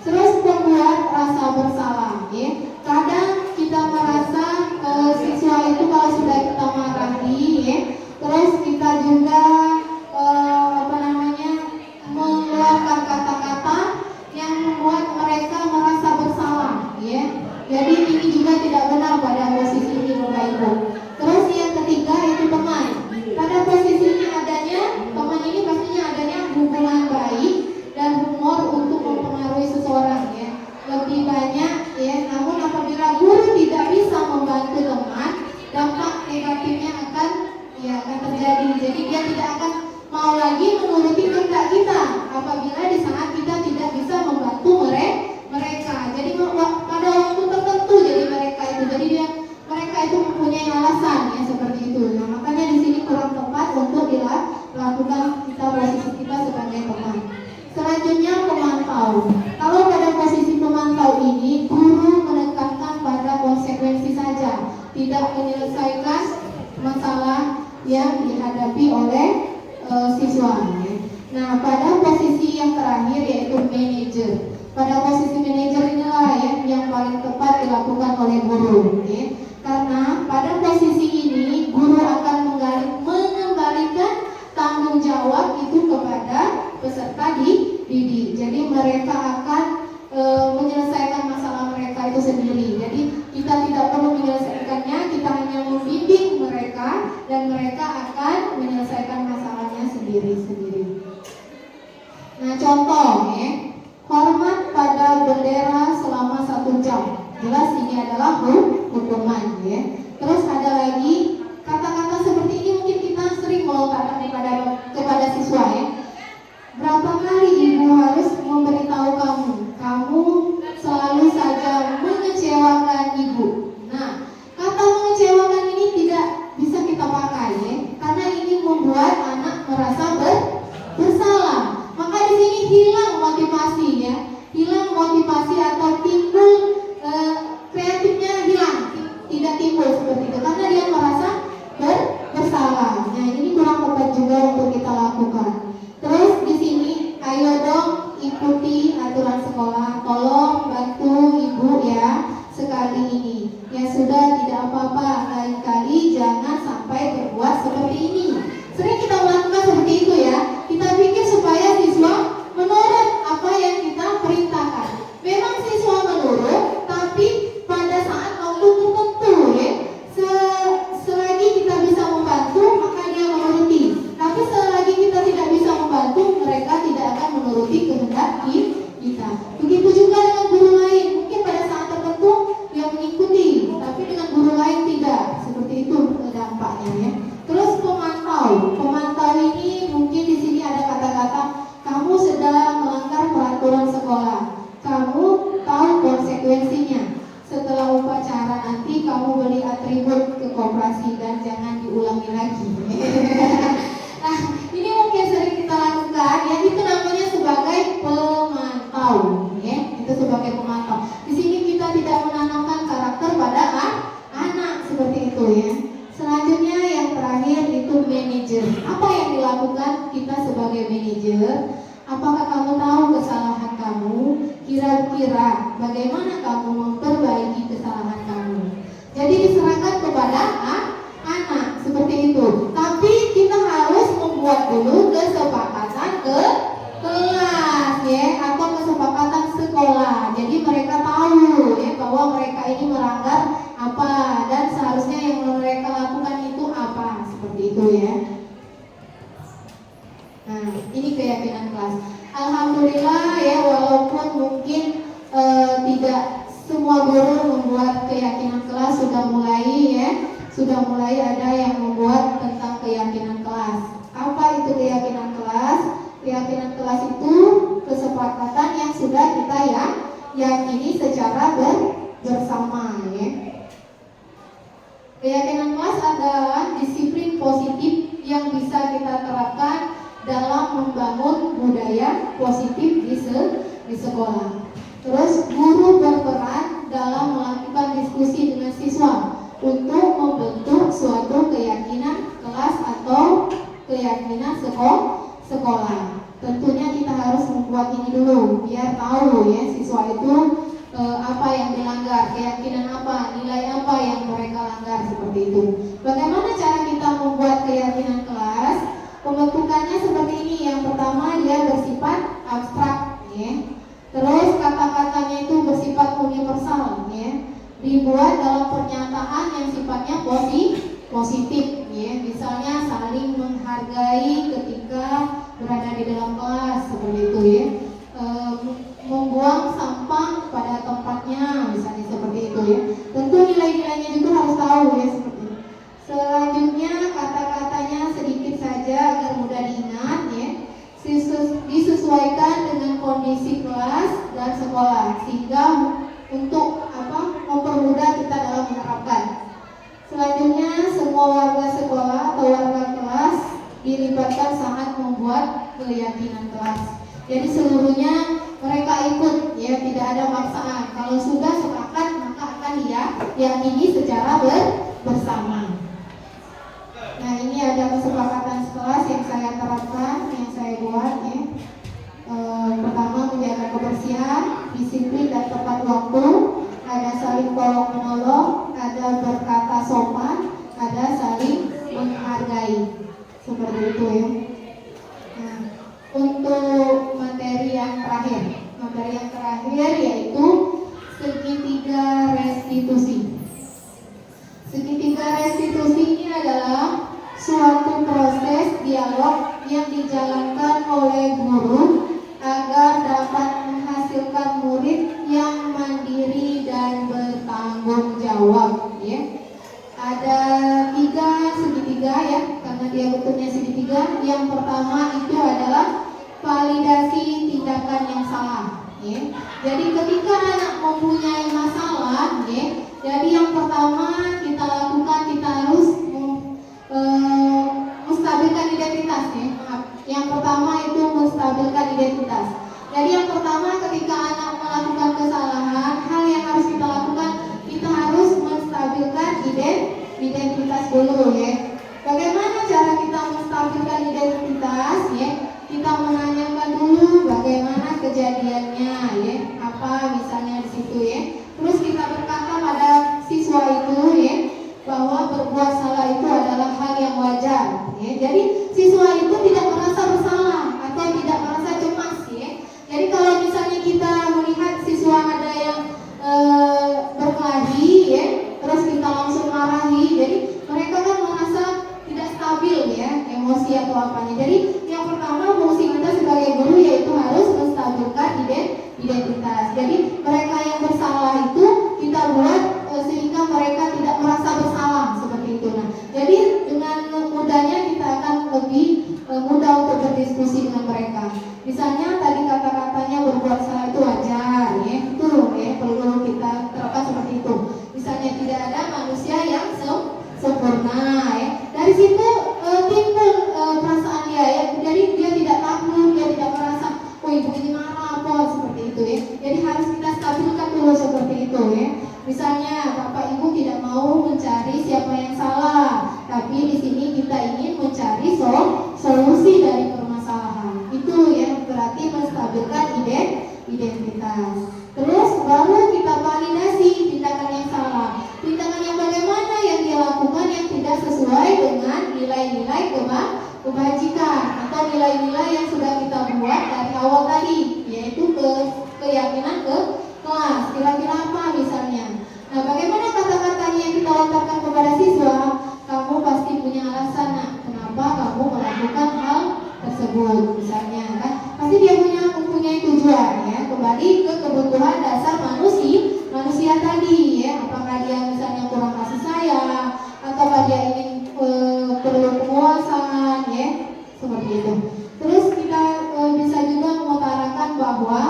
Terus membuat rasa bersalah, ya. Kadang kita merasa siswa itu kalau sudah kita marahi, ya, terus kita juga mengeluarkan kata-kata yang membuat mereka merasa bersalah, ya. Jadi ini juga tidak benar pada posisi ini, Bapak Ibu. Terus yang ketiga itu teman. Pada posisi ini adanya teman ini pastinya adanya hubungan baik dan humor untuk mempengaruhi seseorang, ya. Lebih banyak, ya. Namun apabila guru tidak bisa membantu teman, dampak negatifnya akan terjadi. Jadi dia tidak akan mau lagi menuruti kehendak kita apabila di saat kita tidak bisa membantu mereka. Jadi pada waktu tertentu jadi mereka itu mempunyai alasan, ya, seperti itu. Nah, makanya di sini kurang tepat untuk dilakukan kita posisi kita sebagai teman. Selanjutnya pemantau. Kalau pada posisi pemantau ini guru menekankan pada konsekuensi saja, tidak menyelesaikan masalah yang dihadapi oleh siswa. Nah, pada posisi yang terakhir yaitu manajer. Pada posisi manajer inilah yang paling tepat dilakukan oleh guru, ya. Karena pada posisi ini guru akan mengembalikan tanggung jawab itu kepada peserta didik. Jadi mereka akan menyelesaikan masalah mereka itu sendiri. Jadi kita tidak perlu menyelesaikannya, kita hanya membimbing mereka dan mereka akan menyelesaikan masalahnya sendiri-sendiri. Nah, contoh, ya, hormat pada bendera selama 1 jam. Jelas ini adalah hukuman, ya. Terus ada lagi kata-kata seperti ini mungkin kita sering melontarkan kepada siswa, ya. Berapa kali ibu harus memberitahu kamu selalu saja mengecewakan ibu. Nah, kata mengecewakan ini tidak bisa kita pakai, ya, karena ini membuat anak merasa bersalah. Maka di sini hilang motivasi, ya, hilang motivasi atau timbul kreatifnya hilang, tidak timbul seperti itu karena dia merasa bersalah. Nah, ini kurang tepat juga untuk kita lakukan. Terus di sini, ayo dong ikuti aturan sekolah, tolong bantu ibu, ya, sekali ini. Ya sudah, tidak apa-apa, lain-kali jangan sampai berbuat seperti ini. Sering kita melakukan seperti itu, ya. Kita pikir supaya siswa menurut apa yang kita perintahkan. Memang siswa menurut, tapi pada saat waktu tertentu, ya. Selagi kita bisa membantu, maka dia menuruti. Tapi selagi kita tidak bisa membantu, mereka tidak akan menuruti kehendak kita. Begitu juga dengan guru lain. Mungkin pada saat tertentu dia mengikuti, tapi dengan guru lain tidak. Seperti itu dampaknya, ya. Terus pemantau ini mungkin di sini ada kata-kata kamu sedang melanggar peraturan sekolah. Kamu tahu konsekuensinya. Setelah upacara nanti kamu beli atribut ke koperasi dan jangan diulangi lagi. Nah, ini mungkin sering kita lakukan, ya. Itu namanya sebagai pemantau, ya. Itu sebagai pemantau. Di sini kita tidak menanamkan karakter pada anak seperti itu, ya. Selanjutnya yang terakhir itu manajer. Apa yang dilakukan kita sebagai manajer? Apakah kamu tahu kesalahan kamu? Kira-kira bagaimana kamu memperbaiki kesalahan kamu? Jadi diserahkan kepada anak seperti itu. Tapi kita harus membuat dulu kesepakatan ke kelas, ya, atau kesepakatan sekolah. Jadi mereka tahu, ya, bahwa mereka ini melanggar apa dan seharusnya yang mereka lakukan itu apa, seperti itu, ya. Nah, ini keyakinan kelas. Alhamdulillah, ya, walaupun mungkin tidak semua guru membuat keyakinan kelas, sudah mulai ada yang membuat tentang keyakinan kelas. Apa itu keyakinan kelas? Keyakinan kelas itu kesepakatan yang sudah kita yakini secara bersama, ya. Keyakinan kelas adalah disiplin positif yang bisa kita terapkan dalam membangun budaya positif di sekolah. Terus guru berperan dalam melakukan diskusi dengan siswa untuk membentuk suatu keyakinan kelas atau keyakinan sekolah. Tentunya kita harus membuat ini dulu biar tahu ya siswa itu apa yang dilanggar, keyakinan apa, nilai apa yang mereka langgar seperti itu. Bagaimana cara kita membuat keyakinan kelas? Pembentukannya seperti ini. Yang pertama dia bersifat abstrak ya. Terus kata-katanya itu bersifat universal ya. Dibuat dalam pernyataan yang sifatnya positif ya. Misalnya saling menghargai ketika berada di dalam kelas seperti itu ya. Membuang sampah pada tempatnya misalnya seperti itu ya. Tentu nilai-nilainya juga harus tahu ya seperti itu. Selanjutnya kata-katanya sedikit saja agar mudah diingat ya. Disesuaikan dengan kondisi kelas dan sekolah sehingga untuk mempermudah kita dalam menerapkan. Selanjutnya semua warga sekolah atau warga kelas dilibatkan saat membuat keyakinan kelas. Jadi seluruhnya mereka ikut ya, tidak ada paksaan. Kalau sudah sepakat maka akan diyakini secara bersama. Nah ini ada kesepakatan sekelas yang saya terapkan, yang saya buat ya. Pertama menjaga kebersihan, disiplin dan tepat waktu, ada saling tolong menolong, ada berkata sopan, ada saling menghargai seperti itu ya. Nah, untuk materi yang terakhir yaitu segitiga restitusi. Segitiga restitusi ini adalah suatu proses dialog yang dijalankan oleh guru agar dapat menghasilkan murid yang mandiri dan bertanggung jawab ya. Ada 3 segitiga ya, karena dia bentuknya segitiga. Yang pertama itu adalah validasi tindakan yang salah ya. Jadi ketika anak mempunyai masalah ya, jadi yang pertama kita lakukan, kita harus menstabilkan identitas ya. Yang pertama itu menstabilkan identitas. Jadi yang pertama ketika anak melakukan kesalahan, hal yang harus kita lakukan, kita harus menstabilkan identitas dulu ya. Bagaimana cara kita menstabilkan identitas ya? Kita menanyakan dulu bagaimana kejadiannya ya, apa misalnya di situ ya. Terus kita berkata pada siswa itu ya, bahwa berbuat salah itu adalah hal yang wajar ya. Jadi siswa itu tidak merasa bersalah atau tidak merasa cemas ya. Jadi kalau misalnya kita melihat siswa ada yang berkelahi ya, terus kita langsung marahi, jadi mereka kan merasa tidak stabil ya, emosi atau apanya. Jadi yang pertama fungsi kita sebagai guru yaitu harus menstabilkan identitas. Jadi mereka yang bersalah itu kita buat sehingga mereka tidak merasa bersalah seperti itu. Nah, jadi dengan mudahnya kita akan lebih mudah untuk berdiskusi dengan mereka. Misalnya tadi kata-katanya berbuat salah itu wajar ya, itu ya perlu kita terapkan seperti itu. Misalnya tidak ada manusia yang sempurna ya. Dari situ timbul perasaan dia ya. Jadi dia tidak takut, dia tidak merasa oh ibu ini marah apa seperti itu ya. Jadi harus kita stabilkan dulu seperti itu ya. Misalnya bapak ibu tidak mau mencari siapa yang salah, tapi di sini kita ingin mencari solusi dari permasalahan. Itu ya berarti menstabilkan identitas. Terus baru kita validasi tindakan yang salah. Tindakan yang bagaimana yang dia lakukan yang tidak sesuai dengan nilai-nilai kebajikan atau nilai-nilai yang sudah kita buat dari awal tadi, yaitu keyakinan ke kelas. Kira-kira apa misalnya? Nah, bagaimana kata-katanya yang kita lontarkan kepada siswa? Kamu pasti punya alasan nak, kenapa kamu melakukan hal tersebut misalnya kan? Pasti dia mempunyai tujuan ya. Kembali ke kebutuhan dasar manusia tadi ya. Apakah dia misalnya kurang kasih sayang, ataukah dia ingin perlu penguasaan ya, seperti itu. Terus kita bisa juga mengutarakan bahwa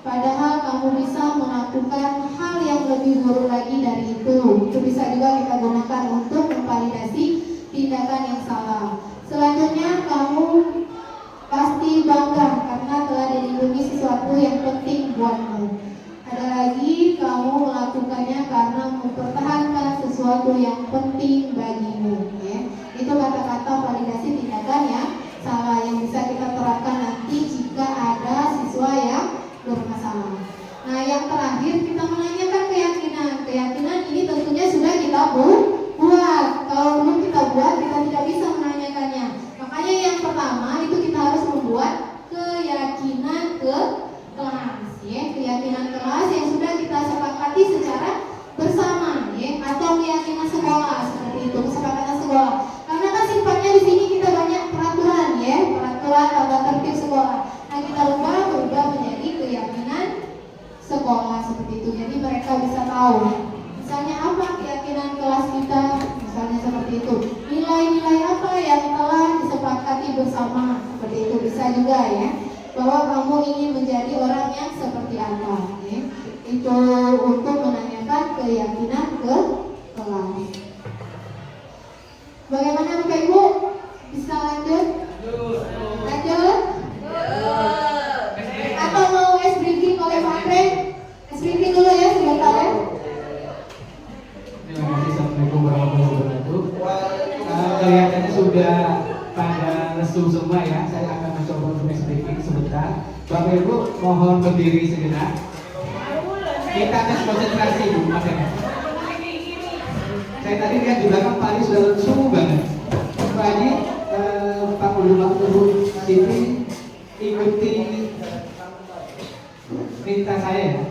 padahal kamu bisa melakukan hal yang lebih buruk lagi dari itu. Itu bisa juga kita gunakan untuk memvalidasi tindakan yang salah. Selanjutnya kamu pasti bangga karena telah dilindungi sesuatu yang penting buatmu. Ada lagi kamu melakukannya karena mempertahankan sesuatu yang penting bagimu ya. Itu kata-kata validasi tindakan yang salah yang bisa kita terapkan nanti jika ada siswa yang yang terakhir kita menanyakan keyakinan. Keyakinan ini tentunya sudah kita buat. Kalau belum kita buat, kita tidak bisa menanyakannya. Makanya yang pertama itu kita harus membuat keyakinan ke kelas, ya. Keyakinan kelas yang sudah kita sepakati secara bersama, ya. Atau keyakinan sekolah seperti itu, kesepakatan sekolah. Karena kan sifatnya di sini kita banyak peraturan, ya, peraturan tata tertib sekolah. Nah, kita berubah menjadi keyakinan sekolah seperti itu. Jadi mereka bisa tahu misalnya apa keyakinan kelas kita, misalnya seperti itu. Nilai-nilai apa yang telah disepakati bersama, seperti itu bisa juga, ya. Bahwa kamu ingin menjadi orang yang seperti apa, ya. Itu untuk menanyakan keyakinan ke kelas. Bagaimana Bapak Ibu? Bisa lanjut? Lanjut? Atau mau es briefing oleh Pak Andre? Es briefing dulu ya sebentar, ya. Terima kasih. Assalamualaikum warahmatullahi wabarakatuh. Kelihatannya sudah pada lesu semua ya. Saya akan mencoba untuk briefing sebentar. Bapak Ibu mohon berdiri sejenak. Kita tes konsentrasi Bu, Mas ya. Saya tadi lihat di belakang Pak Ali sudah lesu banget. Pak Ali, Pak Ulu Siti ikuti perintah saya ya.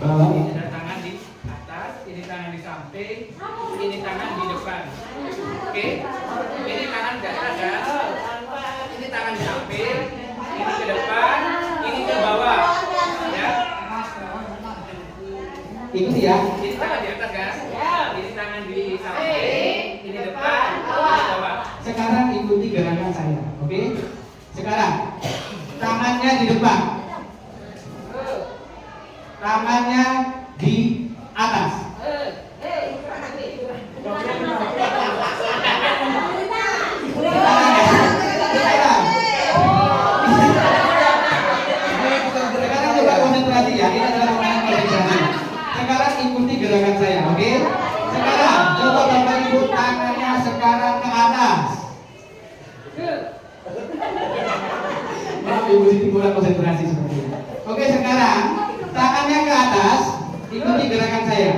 Bahwa ini ada tangan di atas, ini tangan di samping, ini tangan di depan. Oke? Ini tangan di atas ya. Ini tangan di samping, ini ke depan, ini ke bawah. Ya. Ikuti ya. Ini tangan di atas kan? Ini tangan di samping, ini depan, ini bawah. Sekarang ikuti gerakan saya. Oke? Sekarang tangannya di depan. Tangannya di atas. Sekarang coba konsentrasi ya. Ini adalah permainan konsentrasi. Sekarang ikuti gerakan saya, oke? Sekarang coba Bapak Ibu tangannya sekarang ke atas. Maaf Ibu Siti kurang konsentrasi seperti ini. Oke, sekarang tangannya ke atas, ikuti gerakan saya.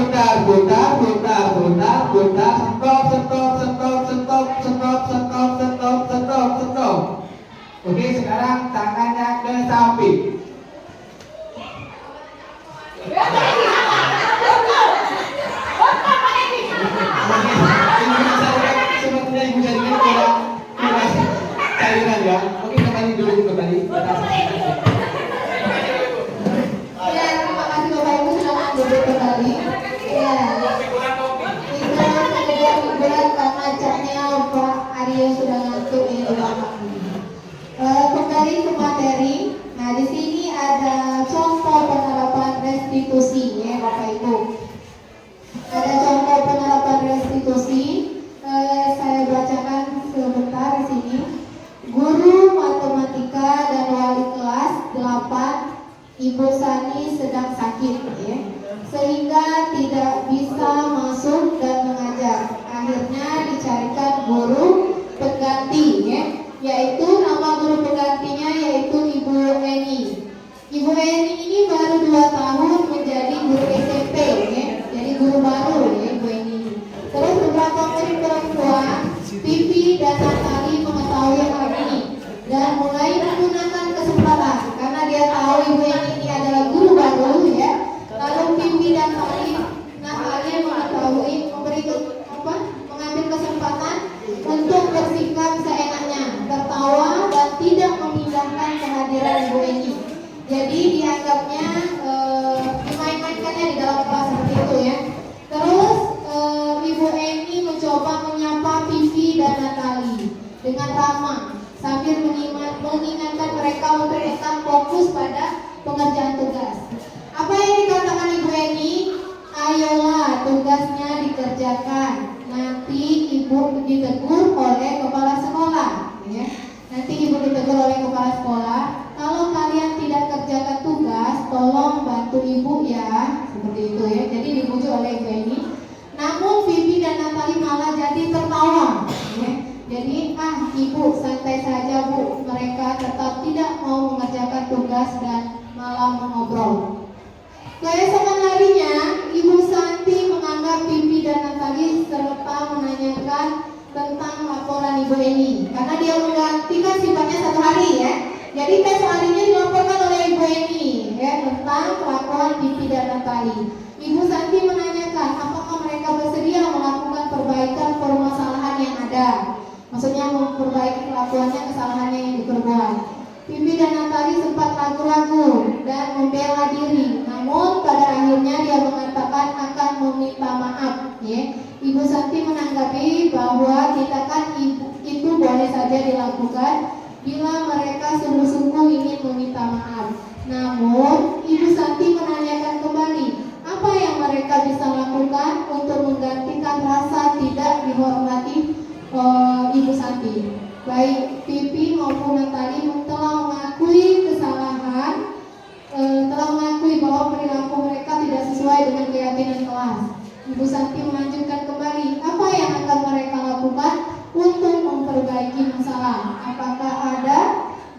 Putar, stop. Oke, sekarang tangannya ke samping. Sepertinya Ibu jadinya kurang cairan ya. Oke, kembali dulu kembali. Ya, terima kasih Bapak Ibu sudah duduk kembali. Ya, itu bulan karena capnya Pak Aryo sudah ngantuk ini di belakang. Kembali ke materi. Nah, di sini ada contoh penerapan restitusi, ya Bapak Ibu. Ada contoh penerapan restitusi. Saya bacakan sebentar di sini. Guru matematika dan wali kelas 8 Ibu Sani sedang sakit, ya, sehingga tidak bisa masuk dan mengajar. Akhirnya dicarikan guru pengganti, ya, yaitu nama guru penggantinya yaitu Ibu Eni. Ibu Eni ini baru 2 tahun menjadi guru SMP, ya, jadi guru baru, ya, Ibu Eni. Terus beberapa murid perempuan, Pipi dan Natali mengetahui hal ini dan mulai menggunakan kesempatan karena dia tahu Ibu ini adalah guru baru, ya. Lalu Pipi dan Natali mengetahui mengambil kesempatan untuk bersikap seenaknya, tertawa dan tidak memindahkan kehadiran Ibu ini. Jadi dianggapnya dimain-mainkannya di dalam kelas seperti itu, ya. Terus Ibu Eni mencoba menyapa Pipi dan Natali dengan ramah sambil mengingatkan mereka untuk tetap fokus pada pengerjaan tugas. Apa yang dikatakan Ibu Eni? Ayolah tugasnya dikerjakan. Nanti Ibu ditegur oleh kepala sekolah, ya. Nanti Ibu ditegur oleh kepala sekolah. Kalau kalian tidak kerjakan tugas, tolong bantu Ibu ya. Seperti itu, ya. Jadi dibujuk oleh Ibu Eni. Namun Pipi dan Natali malah jadi tertawa, ya. Jadi Ibu santai saja Bu, mereka tetap tidak mau mengerjakan tugas dan malam mengobrol. Keesokan harinya, Ibu Santi menganggap Pipi dan Natali serta menanyakan tentang laporan Ibu Eni, karena dia menggantikan sifatnya satu hari ya. Jadi keesok harinya dilaporkan oleh Ibu Eni ya, tentang kelakuan Pipi dan Natali. Ibu Santi menanyakan apakah mereka bersedia melakukan perbaikan permasalahan yang ada. Maksudnya memperbaiki kelakuannya, kesalahannya yang diperbuat. Pipi dan Natali sempat ragu-ragu dan membela diri. Namun pada akhirnya dia mengatakan akan meminta maaf. Ya. Ibu Santi menanggapi bahwa tindakan itu boleh saja dilakukan bila mereka sungguh-sungguh ingin meminta maaf. Namun Ibu Santi menanyakan kembali apa yang mereka bisa lakukan untuk menggantikan rasa tidak dihormati Ibu Santi. Baik Pipi maupun Natali telah mengakui kesalahan, telah mengakui bahwa perilaku mereka tidak sesuai dengan keyakinan kelas. Ibu Santi melanjutkan kembali apa yang akan mereka lakukan untuk memperbaiki masalah. Apakah ada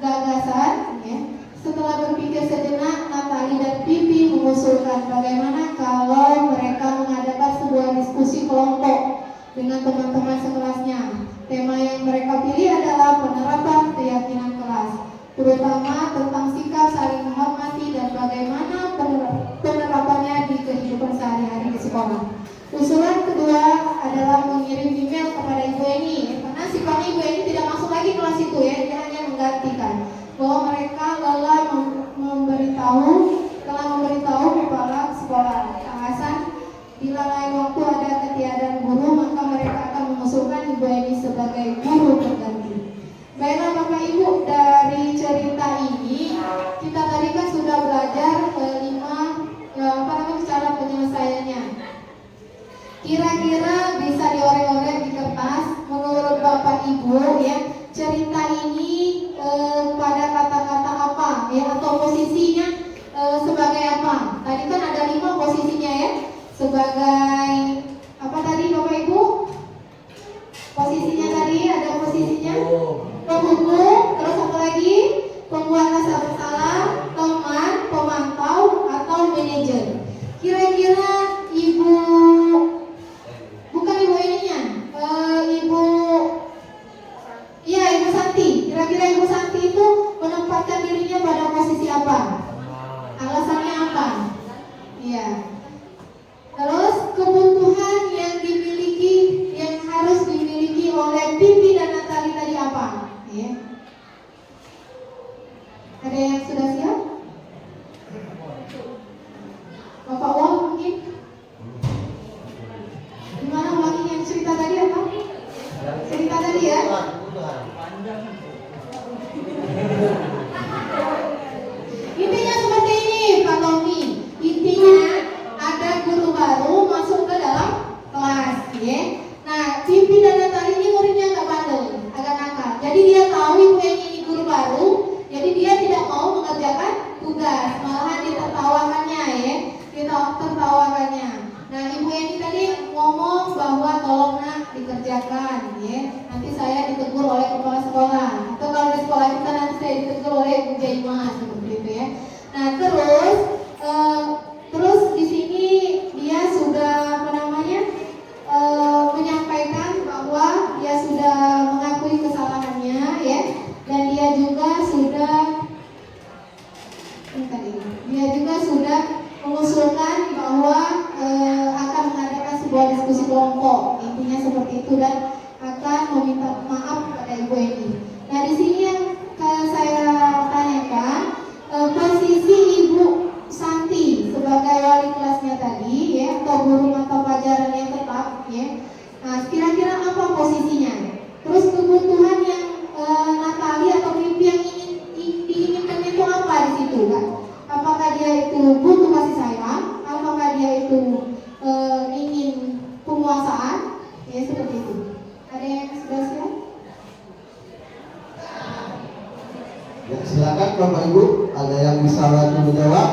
gagasan? Ya. Setelah berpikir sejenak, Natali dan Pipi mengusulkan bagaimana kalau mereka mengadakan sebuah diskusi kelompok dengan teman-teman sekelasnya. Tema yang mereka pilih adalah penerapan keyakinan kelas, terutama tentang sikap saling menghormati dan bagaimana penerapannya di kehidupan sehari-hari di sekolah. Usulan kedua adalah mengirim email kepada Ibu Eni, karena sifatnya Ibu Eni tidak masuk lagi kelas itu ya, dia hanya menggantikan, bahwa mereka telah memberitahu kepala sekolah alasan bila lain waktu ada ketiadaan guru maka mereka akan mengusulkan Ibu Eni sebagai guru pengganti. Baiklah Bapak Ibu, dari cerita ini kita tadi kan sudah belajar cara penyelesaiannya. Kira-kira bisa diorek-orek di kertas. Menurut Bapak Ibu ya, cerita ini pada kata-kata apa ya, atau posisinya sebagai apa? Tadi kan ada 5 posisinya ya. Sebagai apa tadi Bapak Ibu? Posisinya tadi ada posisinya penghukum, terus apa lagi? Pembuat rasa bersalah, teman, pemantau, atau manajer. Kira-kira Ibu, bukan Ibu ininya, Ibu Santi. Kira-kira Ibu Santi itu menempatkan dirinya pada posisi apa? Alasannya apa? Iya. Terus kebutuhan yang dimiliki, yang harus dimiliki oleh Pipi dan Natali tadi apa? Ya. Ada yang sudah siap? Bapak Wong mungkin? Gimana ulangi yang cerita tadi apa? Cerita tadi ya? Intinya seperti ini Pak Tommy. Intinya ada guru baru masuk ke dalam kelas ya. Nah Pipi dan Natali ini muridnya agak bandel, agak nakal. Jadi dia tahu Ibu Eni ini guru baru, jadi dia tidak mau mengerjakan tugas, malahan ditertawakannya ya, ditertawakannya. Nah Ibu Eni tadi ngomong bahwa tolong nak dikerjakan ya, nanti saya ditegur oleh kepala sekolah, atau kalau di sekolah kita nanti saya ditegur oleh Bu Jaima seperti itu ya. Nah terus di sini dia sudah menyampaikan bahwa dia sudah mengakui kesalahannya ya, dan dia juga sudah mengusulkan bahwa akan mengadakan sebuah diskusi kelompok, intinya seperti itu, dan akan meminta maaf kepada Ibu Eni. Nah di sini yang saya tanyakan, posisi Ibu Santi sebagai wali kelasnya tadi ya, atau guru mata pelajaran yang tetap ya. Nah kira-kira apa posisinya? Terus kebutuhan yang Natali atau Pipi yang diinginkan itu apa di situ kan? Apakah dia itu butuh kasih sayang? Apakah dia itu ingin penguasaan? Ya seperti itu. Ada yang sudah siap? Ya, silakan Bapak Ibu, ada yang bisa lagi menjawab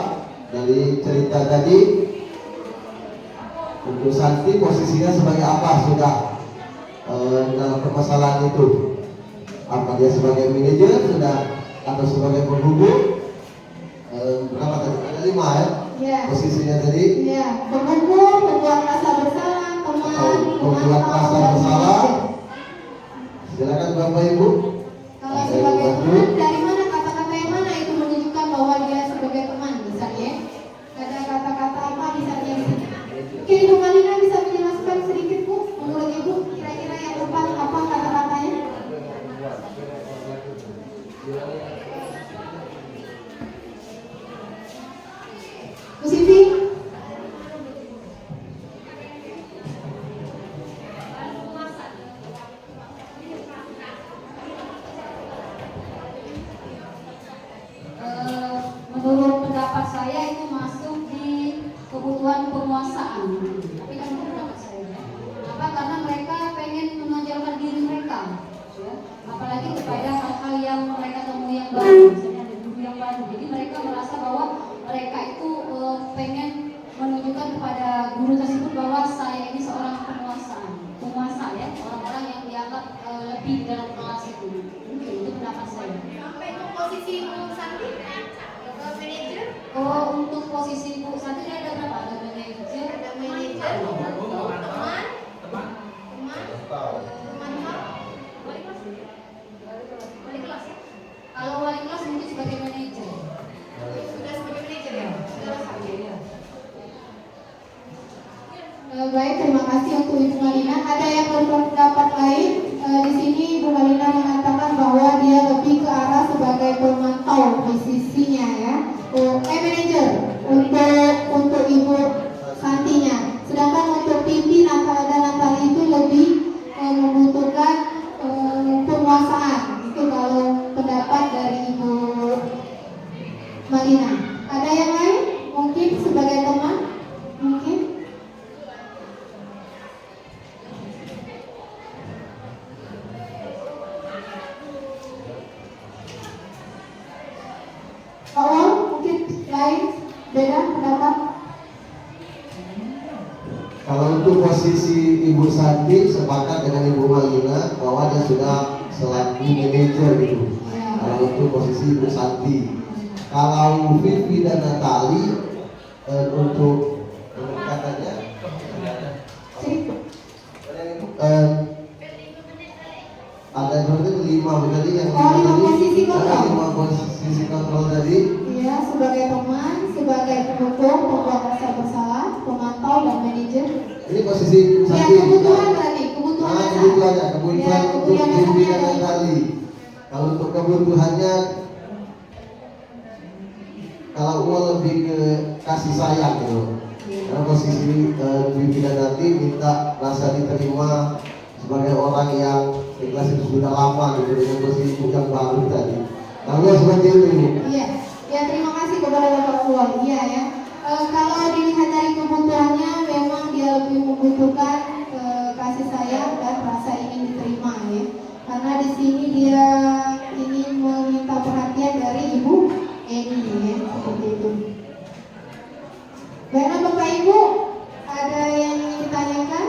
dari cerita tadi. Ibu Santi posisinya sebagai apa sudah dalam permasalahan itu? Apa dia sebagai manajer sudah atau sebagai penghubung? berapa tadi? Ada 5 ya? Ya. Posisinya tadi Ya, pemukul, pembuat rasa bersalah, teman, membuat rasa bersalah. Silakan Bapak Ibu. Kalau sebagai teman, dari mana kata-kata yang mana itu menunjukkan bahwa dia sebagai teman, misalnya? Ada kata-kata apa misalnya di sini? Mungkin Ibu Malina bisa menjelaskan sedikit Bu, menurut Ibu kira-kira yang tepat apa kata-katanya? Bu Siti? Menurut pendapat saya itu masuk di kebutuhan penguasaan. Tapi kan itu pendapat saya. Kenapa? Karena mereka pengen menonjolkan diri mereka, ya. Apalagi kepada hal-hal yang mereka temui yang baru, misalnya ada guru yang baru. Jadi mereka merasa bahwa mereka itu pengen menunjukkan kepada guru tersebut bahwa saya ini seorang penguasa ya, orang-orang yang dianggap lebih dalam kelas itu. Mungkin itu pendapat saya. Sampai ke posisi Bu Santi, manajer. Oh, untuk posisi Bu Santi ada berapa? Ada manajer, wali kelas ya? Kalau wali kelas mungkin sebagai manajer. Sudah sebagai manajer ya? Sudah sampai ya. Baik, terima kasih untuk Ibu Malina. Ada yang berpendapat lain? Di sini Ibu Malina mengatakan bahwa dia lebih ke arah sebagai pemantau posisinya ya, manajer untuk Ibu Santinya. Sedangkan untuk Pipi dan Natali itu lebih membutuhkan penguasaan. Itu kalau pendapat dari Ibu Malina. Ada yang lain? Mungkin sebagai teman? Mungkin? Mungkin lain beda pendapat. Kalau untuk posisi Ibu Santi sepakat dengan Ibu Malina bahwa dia sudah selaku manajer gitu. Kalau untuk posisi Ibu Santi, kalau Vivi dan Natali untuk katanya ada berarti 5 tadi yang lima posisi kontrol. 5 posisi kontrol tadi. Iya, sebagai teman, sebagai pendukung, pembuat rasa bersalah, pemantau dan manajer. Ini posisi Ibu Ya, Santi. kebutuhan berarti, kebutuhan dasar. Kebutuhannya, Ya, kebutuhan untuk kebutuhan Vivi dasarnya dan Natali. Kalau untuk kebutuhannya, kalau gua lebih ke kasih sayang gitu. Karena posisi Vivi dan Natali minta rasa diterima sebagai orang yang ikhlas itu sudah lama gitu dengan posisi yang baru tadi. Kalau seperti itu Ibu. Iya, ya terima kasih kepada Bapak Ketua. Iya ya. Kalau dilihat dari kebutuhannya, memang dia lebih membutuhkan kasih sayang dan rasa ingin diterima ya. Karena di sini dia ingin meminta perhatian dari Ibu Eni ya, seperti itu. Baiklah Bapak Ibu, ada yang ingin ditanyakan?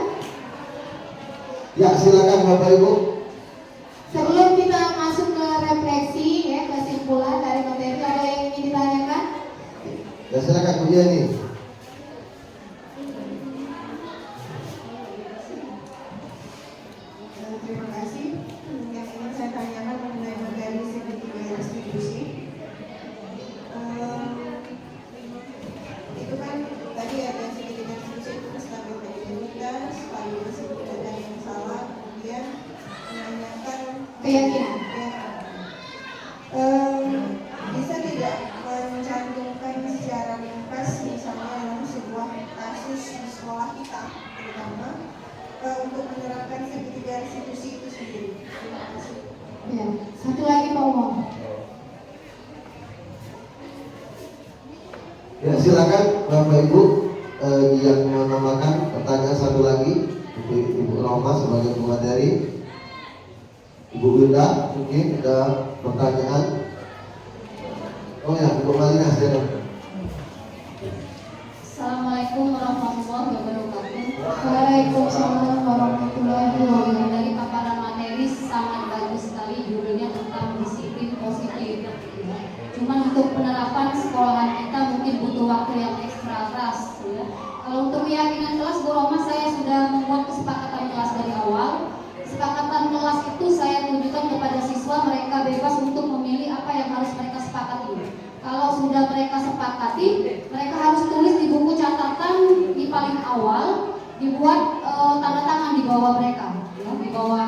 Ya silakan Bapak Ibu. Sebelum kita masuk ke refleksi ya, kesimpulan dari materi, ada yang ingin ditanyakan? Ya silakan Bu Yeni. Terima kasih. Yang ingin saya tanyakan mengenai materi segitiga distribusi. Itu kan tadi ada segitiga distribusi itu stabilitas, validasi data yang salah, kemudian menanyakan Keyakinan. Bisa tidak mencantumkan secara ringkas misalnya dalam sebuah kasus di sekolah kita terutama untuk menerapkan segitiga restitusi itu sendiri. Terima kasih. Ya, satu lagi Pak Umar. Ya silakan Bapak Ibu yang menambahkan pertanyaan satu lagi untuk Ibu Roma sebagai pemateri. Ibu Winda mungkin ada pertanyaan. Oh ya, Ibu Malina silakan. Assalamualaikum warahmatullahi wabarakatuh. Waalaikumsalam warahmatullahi wabarakatuh. Dari paparan materi sangat bagus sekali, judulnya tentang disiplin positif. Cuman untuk penerapan sekolahan yang ekstra keras ya. Kalau untuk keyakinan kelas, Bu Roma, saya sudah membuat kesepakatan kelas dari awal. Kesepakatan kelas itu saya tunjukkan kepada siswa, mereka bebas untuk memilih apa yang harus mereka sepakati. Kalau sudah mereka sepakati, mereka harus tulis di buku catatan di paling awal, dibuat tanda tangan di bawah mereka, ya, di bawah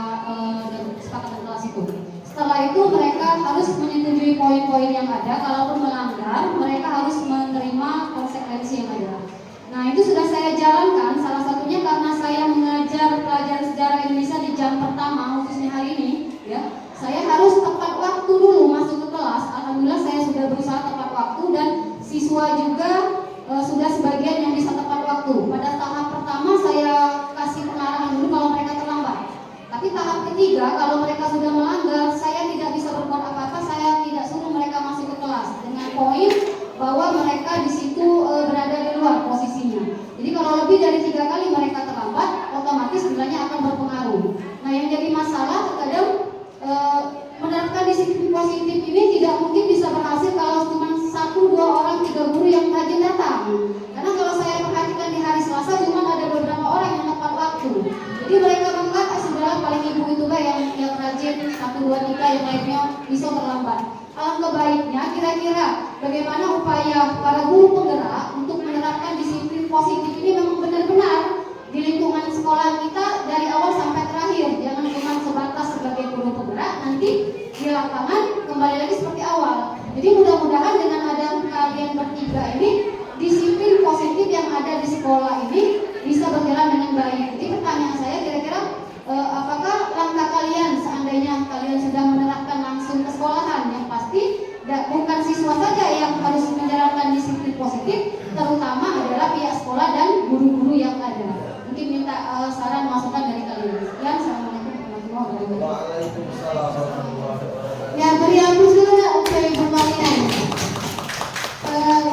kesepakatan kelas itu. Setelah itu mereka harus menyetujui poin-poin yang ada. Kalaupun melanggar, mereka harus menerima konsekuensi yang ada. Nah, itu sudah saya jalankan. Salah satunya karena saya mengajar pelajaran sejarah Indonesia di jam pertama, khususnya hari ini, ya. Saya harus tepat waktu dulu masuk ke kelas. Alhamdulillah saya sudah berusaha tepat waktu dan siswa juga sudah sebagian yang bisa tepat waktu. Pada tahap pertama saya kasih pengarahan dulu kalau mereka terlambat. Tapi tahap ketiga, kalau mereka sudah melanggar, saya tidak bisa berbuat apa-apa. Saya tidak suruh mereka masuk ke kelas dengan poin bahwa mereka di situ berada di luar posisinya. Jadi kalau lebih dari 3 kali mereka terlambat, otomatis nilainya akan berpengaruh. Nah, yang jadi masalah terkadang menerapkan disiplin positif ini tidak mungkin bisa berhasil kalau cuma 1, 2 orang, 3 guru yang rajin datang. Karena kalau saya perhatikan di hari Selasa cuma ada beberapa orang yang tepat waktu. Jadi mereka mengatakan sudahlah, paling ibu itu yang rajin 1, 2, 3, yang lainnya bisa terlambat. Alangkah baiknya kira-kira bagaimana upaya para guru penggerak untuk menerapkan disiplin positif ini memang benar-benar di lingkungan sekolah kita dari awal sampai terakhir. Jangan cuma sebatas sebagai guru penggerak, nanti di lapangan kembali lagi seperti awal. Jadi mudah-mudahan dengan ada kalian bertiga ini, disiplin positif yang ada di sekolah ini bisa berjalan dengan baik. Jadi pertanyaan saya kira-kira apakah langkah kalian seandainya kalian sudah menerapkan langsung ke sekolahan, yang pasti bukan siswa saja yang harus menjalankan disiplin positif, terutama adalah pihak sekolah dan guru-guru yang ada. Mungkin minta saran masukan dari kalian. Sekian, assalamualaikum warahmatullahi wabarakatuh. Waalaikumsalam warahmatullahi wabarakatuh. Ya, beri hapus dulu nggak untuk Ibu Malina?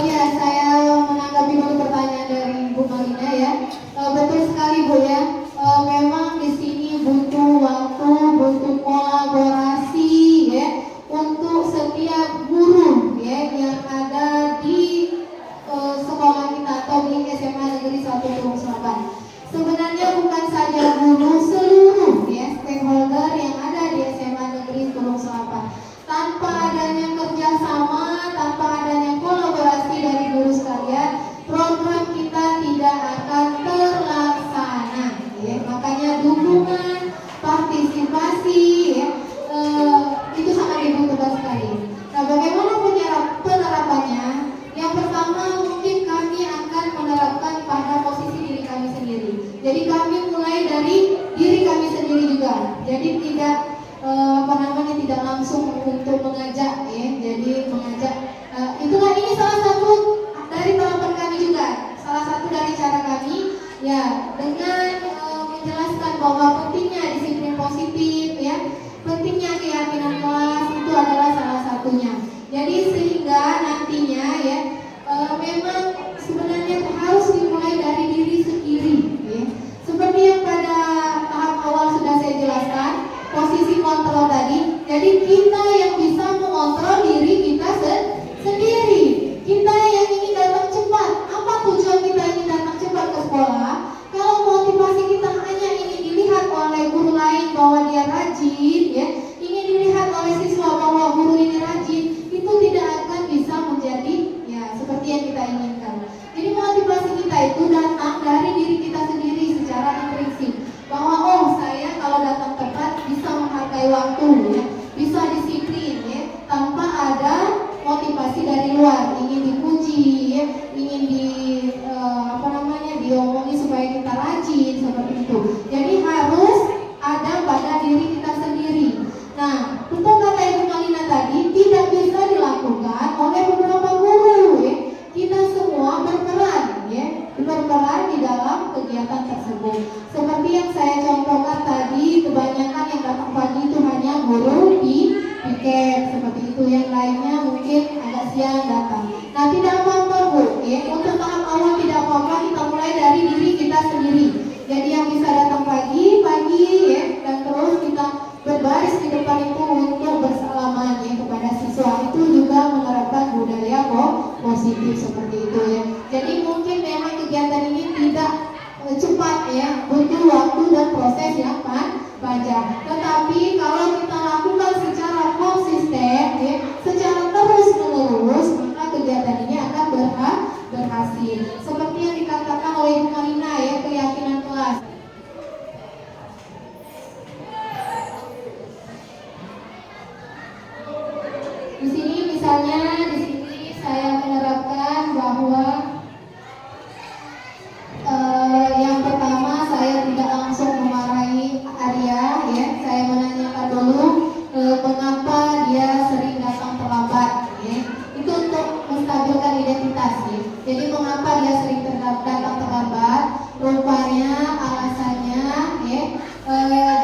Ya, saya menanggapi dulu pertanyaan dari Ibu Malina ya. Betul sekali Bu ya. Memang di sini butuh waktu, butuh kolaborasi ya untuk setiap guru ya yang ada di sekolah kita atau di SMA Negeri 1 Tulung Selatan. Sebenarnya bukan saja guru, seluruh ya stakeholder yang ada di SMA Negeri Tulung Selatan. Tanpa adanya kerjasama, tanpa adanya kolaborasi dari guru sekalian, program kita tidak akan terlaksana. Ya, makanya dukungan, partisipasi, ya, itu sangat dibutuhkan sekali. Nah, bagaimana penerapannya? Yang pertama mungkin kami akan menerapkan pada posisi diri kami sendiri. Jadi kami mulai dari diri kami sendiri juga. Jadi tidak tidak langsung untuk mengajak ya. Jadi mengajak itulah ini salah satu dari tahapan kami juga. Salah satu dari cara kami ya dengan menjelaskan bahwa pentingnya disiplin positif ya, pentingnya keyakinan kelas itu adalah salah satunya. Jadi sehingga nantinya ya memang sebenarnya harus dimulai dari diri sendiri ya. Seperti yang pada tahap awal sudah saya jelaskan, posisi kontrol tadi. Jadi kita yang bisa mengontrol diri kita sendiri. Kita yang ingin datang cepat. Apa tujuan kita ingin datang cepat ke sekolah? Kalau motivasi kita hanya ingin dilihat oleh guru lain bahwa dia rajin ya, ingin dilihat oleh siswa bahwa guru ini rajin, itu tidak akan bisa menjadi ya seperti yang kita inginkan. Jadi motivasi kita itu datang dari diri kita sendiri secara intrinsik, bahwa oh saya kalau datang tepat bisa menghargai waktu ya, bisa disiplin ya, tanpa ada motivasi dari luar, ingin dipuji ya, ingin diomongi supaya kita rajin seperti itu. Jadi harus ada pada diri kita sendiri. Nah, betul kata Ibu Malina tadi, tidak bisa dilakukan oleh beberapa guru ya. Kita semua berperan ya, berperan di dalam kegiatan tersebut. Seperti yang saya contohkan tadi, kebanyakan yang datang pagi itu hanya guru di piket seperti itu, yang lainnya mungkin agak siang datang. Nah, tidak apa-apa Bu ya, untuk tahap awal tidak apa-apa, kita mulai dari diri kita sendiri. Jadi yang bisa datang pagi ya, dan terus kita berbaris di depan itu untuk bersalaman ya kepada siswa, itu juga menerapkan budaya positif seperti itu ya. Jadi Seperti yang dikatakan oleh Ibu Marina ya, keyakinan kelas. Di sini misalnya saya menerapkan bahwa yang pertama saya tidak langsung memarahi Arya ya. Saya menanyakan dulu mengapa dia sering datang terlambat ya. Itu untuk menstabilkan identitas ya. Jadi mengapa dia sering datang terlambat? Rupanya alasannya ya,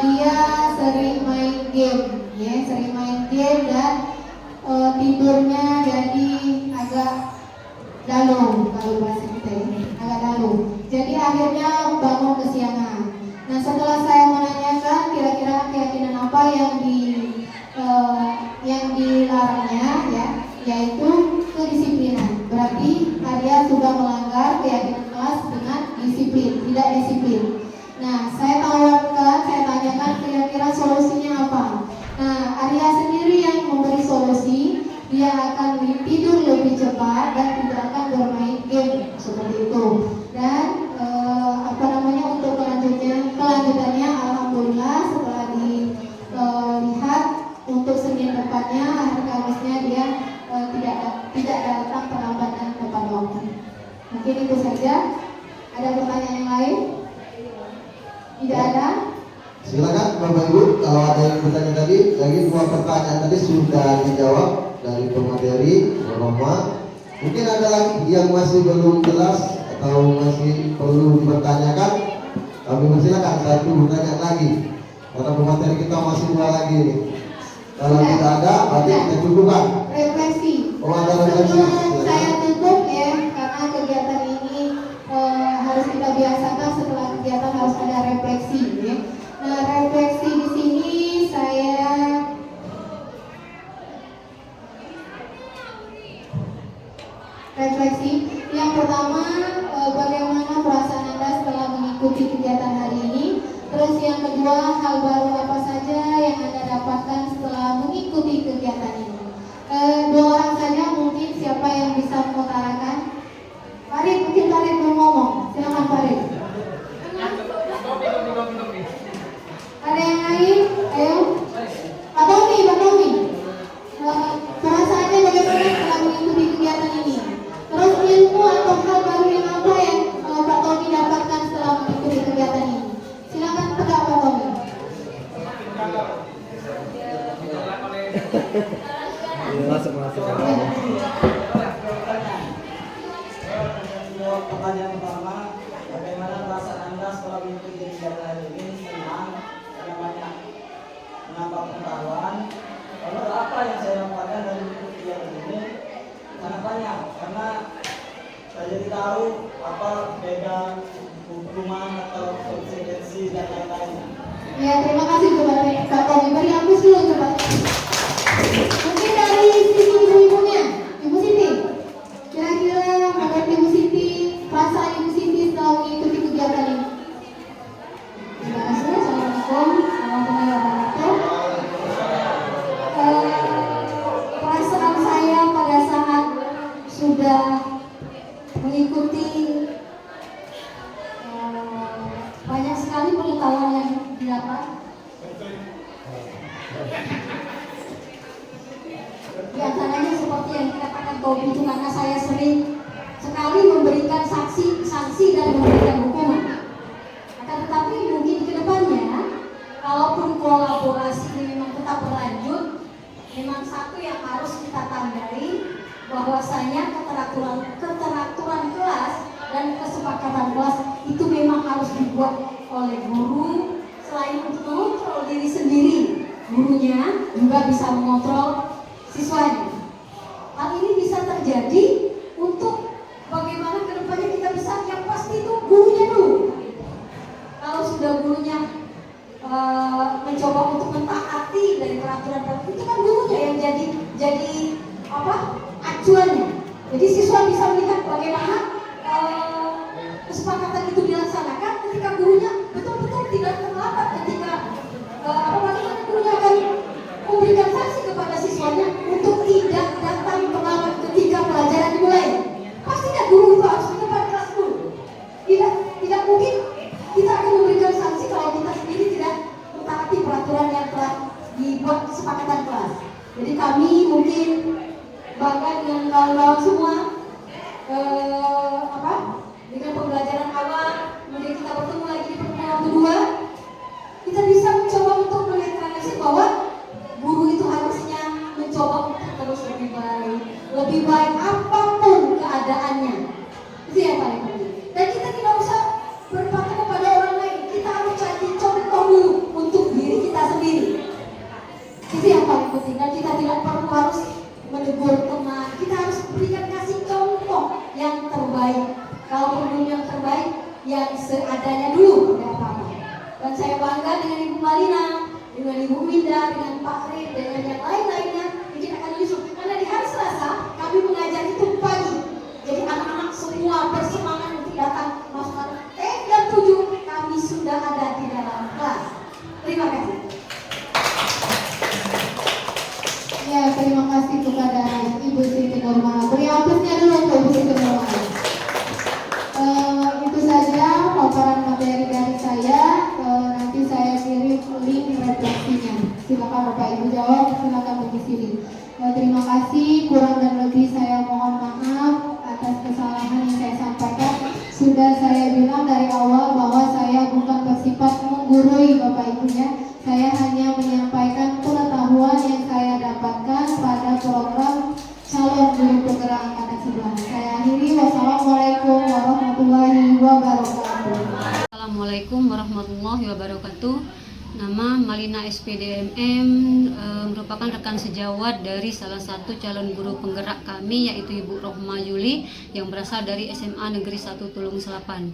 dia sering main game ya, sering main game dan tidurnya jadi agak dalu, kalau bahasa kita ini agak dalu. Jadi akhirnya bangun kesiangan. Nah setelah saya menanyakan kira-kira keyakinan apa yang dilarangnya ya, yaitu kedisiplinan. Berarti Arya sudah melanggar keyakinan kelas dengan disiplin, tidak disiplin. Nah saya tawarkan, saya tanyakan kira-kira solusinya apa. Nah Arya sendiri yang memberi solusi. Dia akan tidur lebih cepat dan tidak akan bermain game seperti itu. Dan untuk kelanjutannya alhamdulillah setelah dilihat untuk Senin depannya, hari Kamisnya dia tidak datang terlambat dan tepat waktu. Mungkin itu saja. Ada pertanyaan yang lain? Tidak ada? Silakan Bapak Ibu, kalau ada yang bertanya tadi, lagi 2 pertanyaan tadi sudah dijawab dari pemateri Roma. Mungkin ada lagi yang masih belum jelas atau masih perlu dipertanyakan. Kami persilakan 1 pertanyaan lagi. Karena pemateri kita masih 2 lagi nih. Kalau tidak ada, berarti kita cukupkan. Refleksi. Oh, ada refleksi. Sebelum saya tutup ya, karena kegiatan ini harus kita biasakan. Setelah kegiatan harus ada refleksi ya. Nah, refleksi di sini saya refleksi. Yang pertama, bagaimana perasaan Anda setelah mengikuti kegiatan hari ini? Terus yang kedua, hal baru apa saja yang Anda dapatkan setelah mengikuti kegiatan ini? 2 orang saja mungkin, siapa yang bisa mengutarakan? Farid, mungkin Farid mau ngomong. Silakan Farid. Ada yang lain? Ayo. Pak Tommy. Perasaannya bagaimana setelah mengikuti kegiatan ini? Terus ilmu atau hal baru yang apa yang Pak Tommy dapatkan setelah mengikuti kegiatan ini? Silakan tegak Pak Tommy. Masuk. Pertanyaan pertama, bagaimana perasaan Anda setelah mengikuti kegiatan hari ini? Senang, karena banyak menambah pengetahuan. Lalu apa yang saya dapatkan dari mengikuti kegiatan ini? Sangat banyak, karena saya jadi tahu apa beda hukuman atau konsekuensi dan lain-lainnya. Ya, terima kasih Pak Tommy. Beri hapus dulu coba. Mungkin dari sisi ibu-ibunya, Ibu Siti. Kira-kira menurut Ibu Siti, perasaan Ibu Siti setelah mengikuti kegiatan ini? Terima kasih. Assalamualaikum warahmatullahi wabarakatuh. Perasaan saya pada saat sudah mengikuti banyak sekali pengetahuan yang didapat. Di antaranya seperti yang dikatakan Tobi itu, karena saya sering sekali memberikan sanksi dan memberikan hukuman. Akan tetapi mungkin ke depannya, kalaupun kolaborasi ini memang tetap berlanjut, memang satu yang harus kita tandai bahwasanya keteraturan kelas dan kesepakatan kelas itu memang harus dibuat oleh guru. Selain untuk mengontrol diri sendiri, gurunya juga bisa mengontrol siswanya. Hal ini bisa terjadi untuk bagaimana kedepannya kita bisa, yang pasti itu gurunya dulu. Kalau sudah gurunya mencoba untuk mentaati dari peraturan itu kan gurunya yang jadi acuannya. Jadi siswa bisa melihat bagaimana kesepakatan itu dilaksanakan ketika gurunya betul-betul tidak terlambat, ketika bagaimana gurunya akan memberikan sanksi kepada siswanya untuk tidak datang terlambat ketika pelajaran yang seadanya dulu pada pertama. Dan saya bangga dengan Ibu Malina, dengan Ibu Winda, dengan Pak Rif, dengan yang lain-lainnya yang kita akan disuruh. Karena di hari Selasa kami mengajar itu pagi. Jadi anak-anak semua bersemangat untuk datang masuk jam 7 kami sudah ada di dalam kelas. Terima kasih. Ya, terima kasih kepada Ibu Siti Nurmala. Beri aplausnya dulu untuk Ibu Siti Nurmala. Itu saja paparan materi dari saya. Nanti saya kirim link refleksinya. Silakan Bapak Ibu jawab, silakan mengisi. Terima kasih. Kurang dan lebih saya mohon maaf atas kesalahan yang saya sampaikan. Sudah saya bilang dari awal bahwa saya bukan bersifat menggurui Bapak Ibunya. Saya hanya menyampaikan pengetahuan yang saya dapatkan pada program calon guru penggerak angkatan 11. Saya akhiri. Wassalamualaikum warahmatullahi wabarakatuh. Assalamualaikum warahmatullahi wabarakatuh. Nama Malina SPDMM, merupakan rekan sejawat dari salah satu calon guru penggerak kami, yaitu Ibu Rohma Yuli yang berasal dari SMA Negeri 1 Tulung Selapan.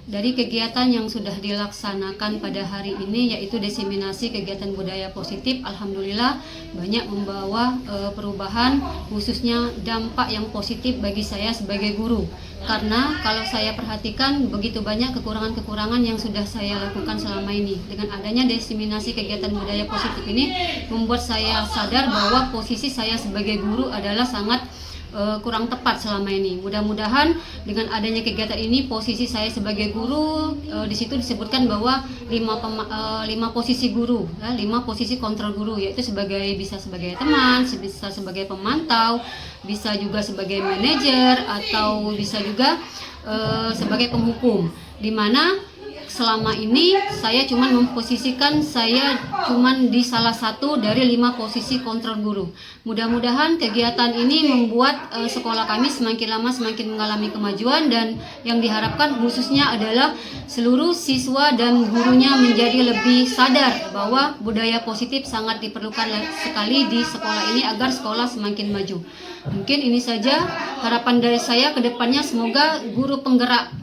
Dari kegiatan yang sudah dilaksanakan pada hari ini, yaitu diseminasi kegiatan budaya positif, alhamdulillah banyak membawa perubahan, khususnya dampak yang positif bagi saya sebagai guru. Karena kalau saya perhatikan begitu banyak kekurangan-kekurangan yang sudah saya lakukan selama ini. Dengan adanya diseminasi kegiatan budaya positif ini membuat saya sadar bahwa posisi saya sebagai guru adalah sangat kurang tepat selama ini. Mudah-mudahan dengan adanya kegiatan ini posisi saya sebagai guru, di situ disebutkan bahwa 5 posisi guru, 5 posisi kontrol guru, yaitu bisa sebagai teman, bisa sebagai pemantau, bisa juga sebagai manajer, atau bisa juga sebagai penghukum. Di mana selama ini saya cuma memposisikan saya cuma di salah satu dari 5 posisi kontrol guru. Mudah-mudahan kegiatan ini membuat sekolah kami semakin lama semakin mengalami kemajuan, dan yang diharapkan khususnya adalah seluruh siswa dan gurunya menjadi lebih sadar bahwa budaya positif sangat diperlukan sekali di sekolah ini agar sekolah semakin maju. Mungkin ini saja harapan dari saya ke depannya, semoga guru penggerak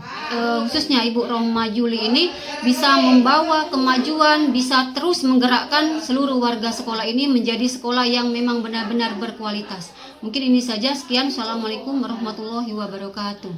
khususnya Ibu Rohma Yuli ini bisa membawa kemajuan, bisa terus menggerakkan seluruh warga sekolah ini menjadi sekolah yang memang benar-benar berkualitas. Mungkin ini saja, sekian. Assalamualaikum warahmatullahi wabarakatuh.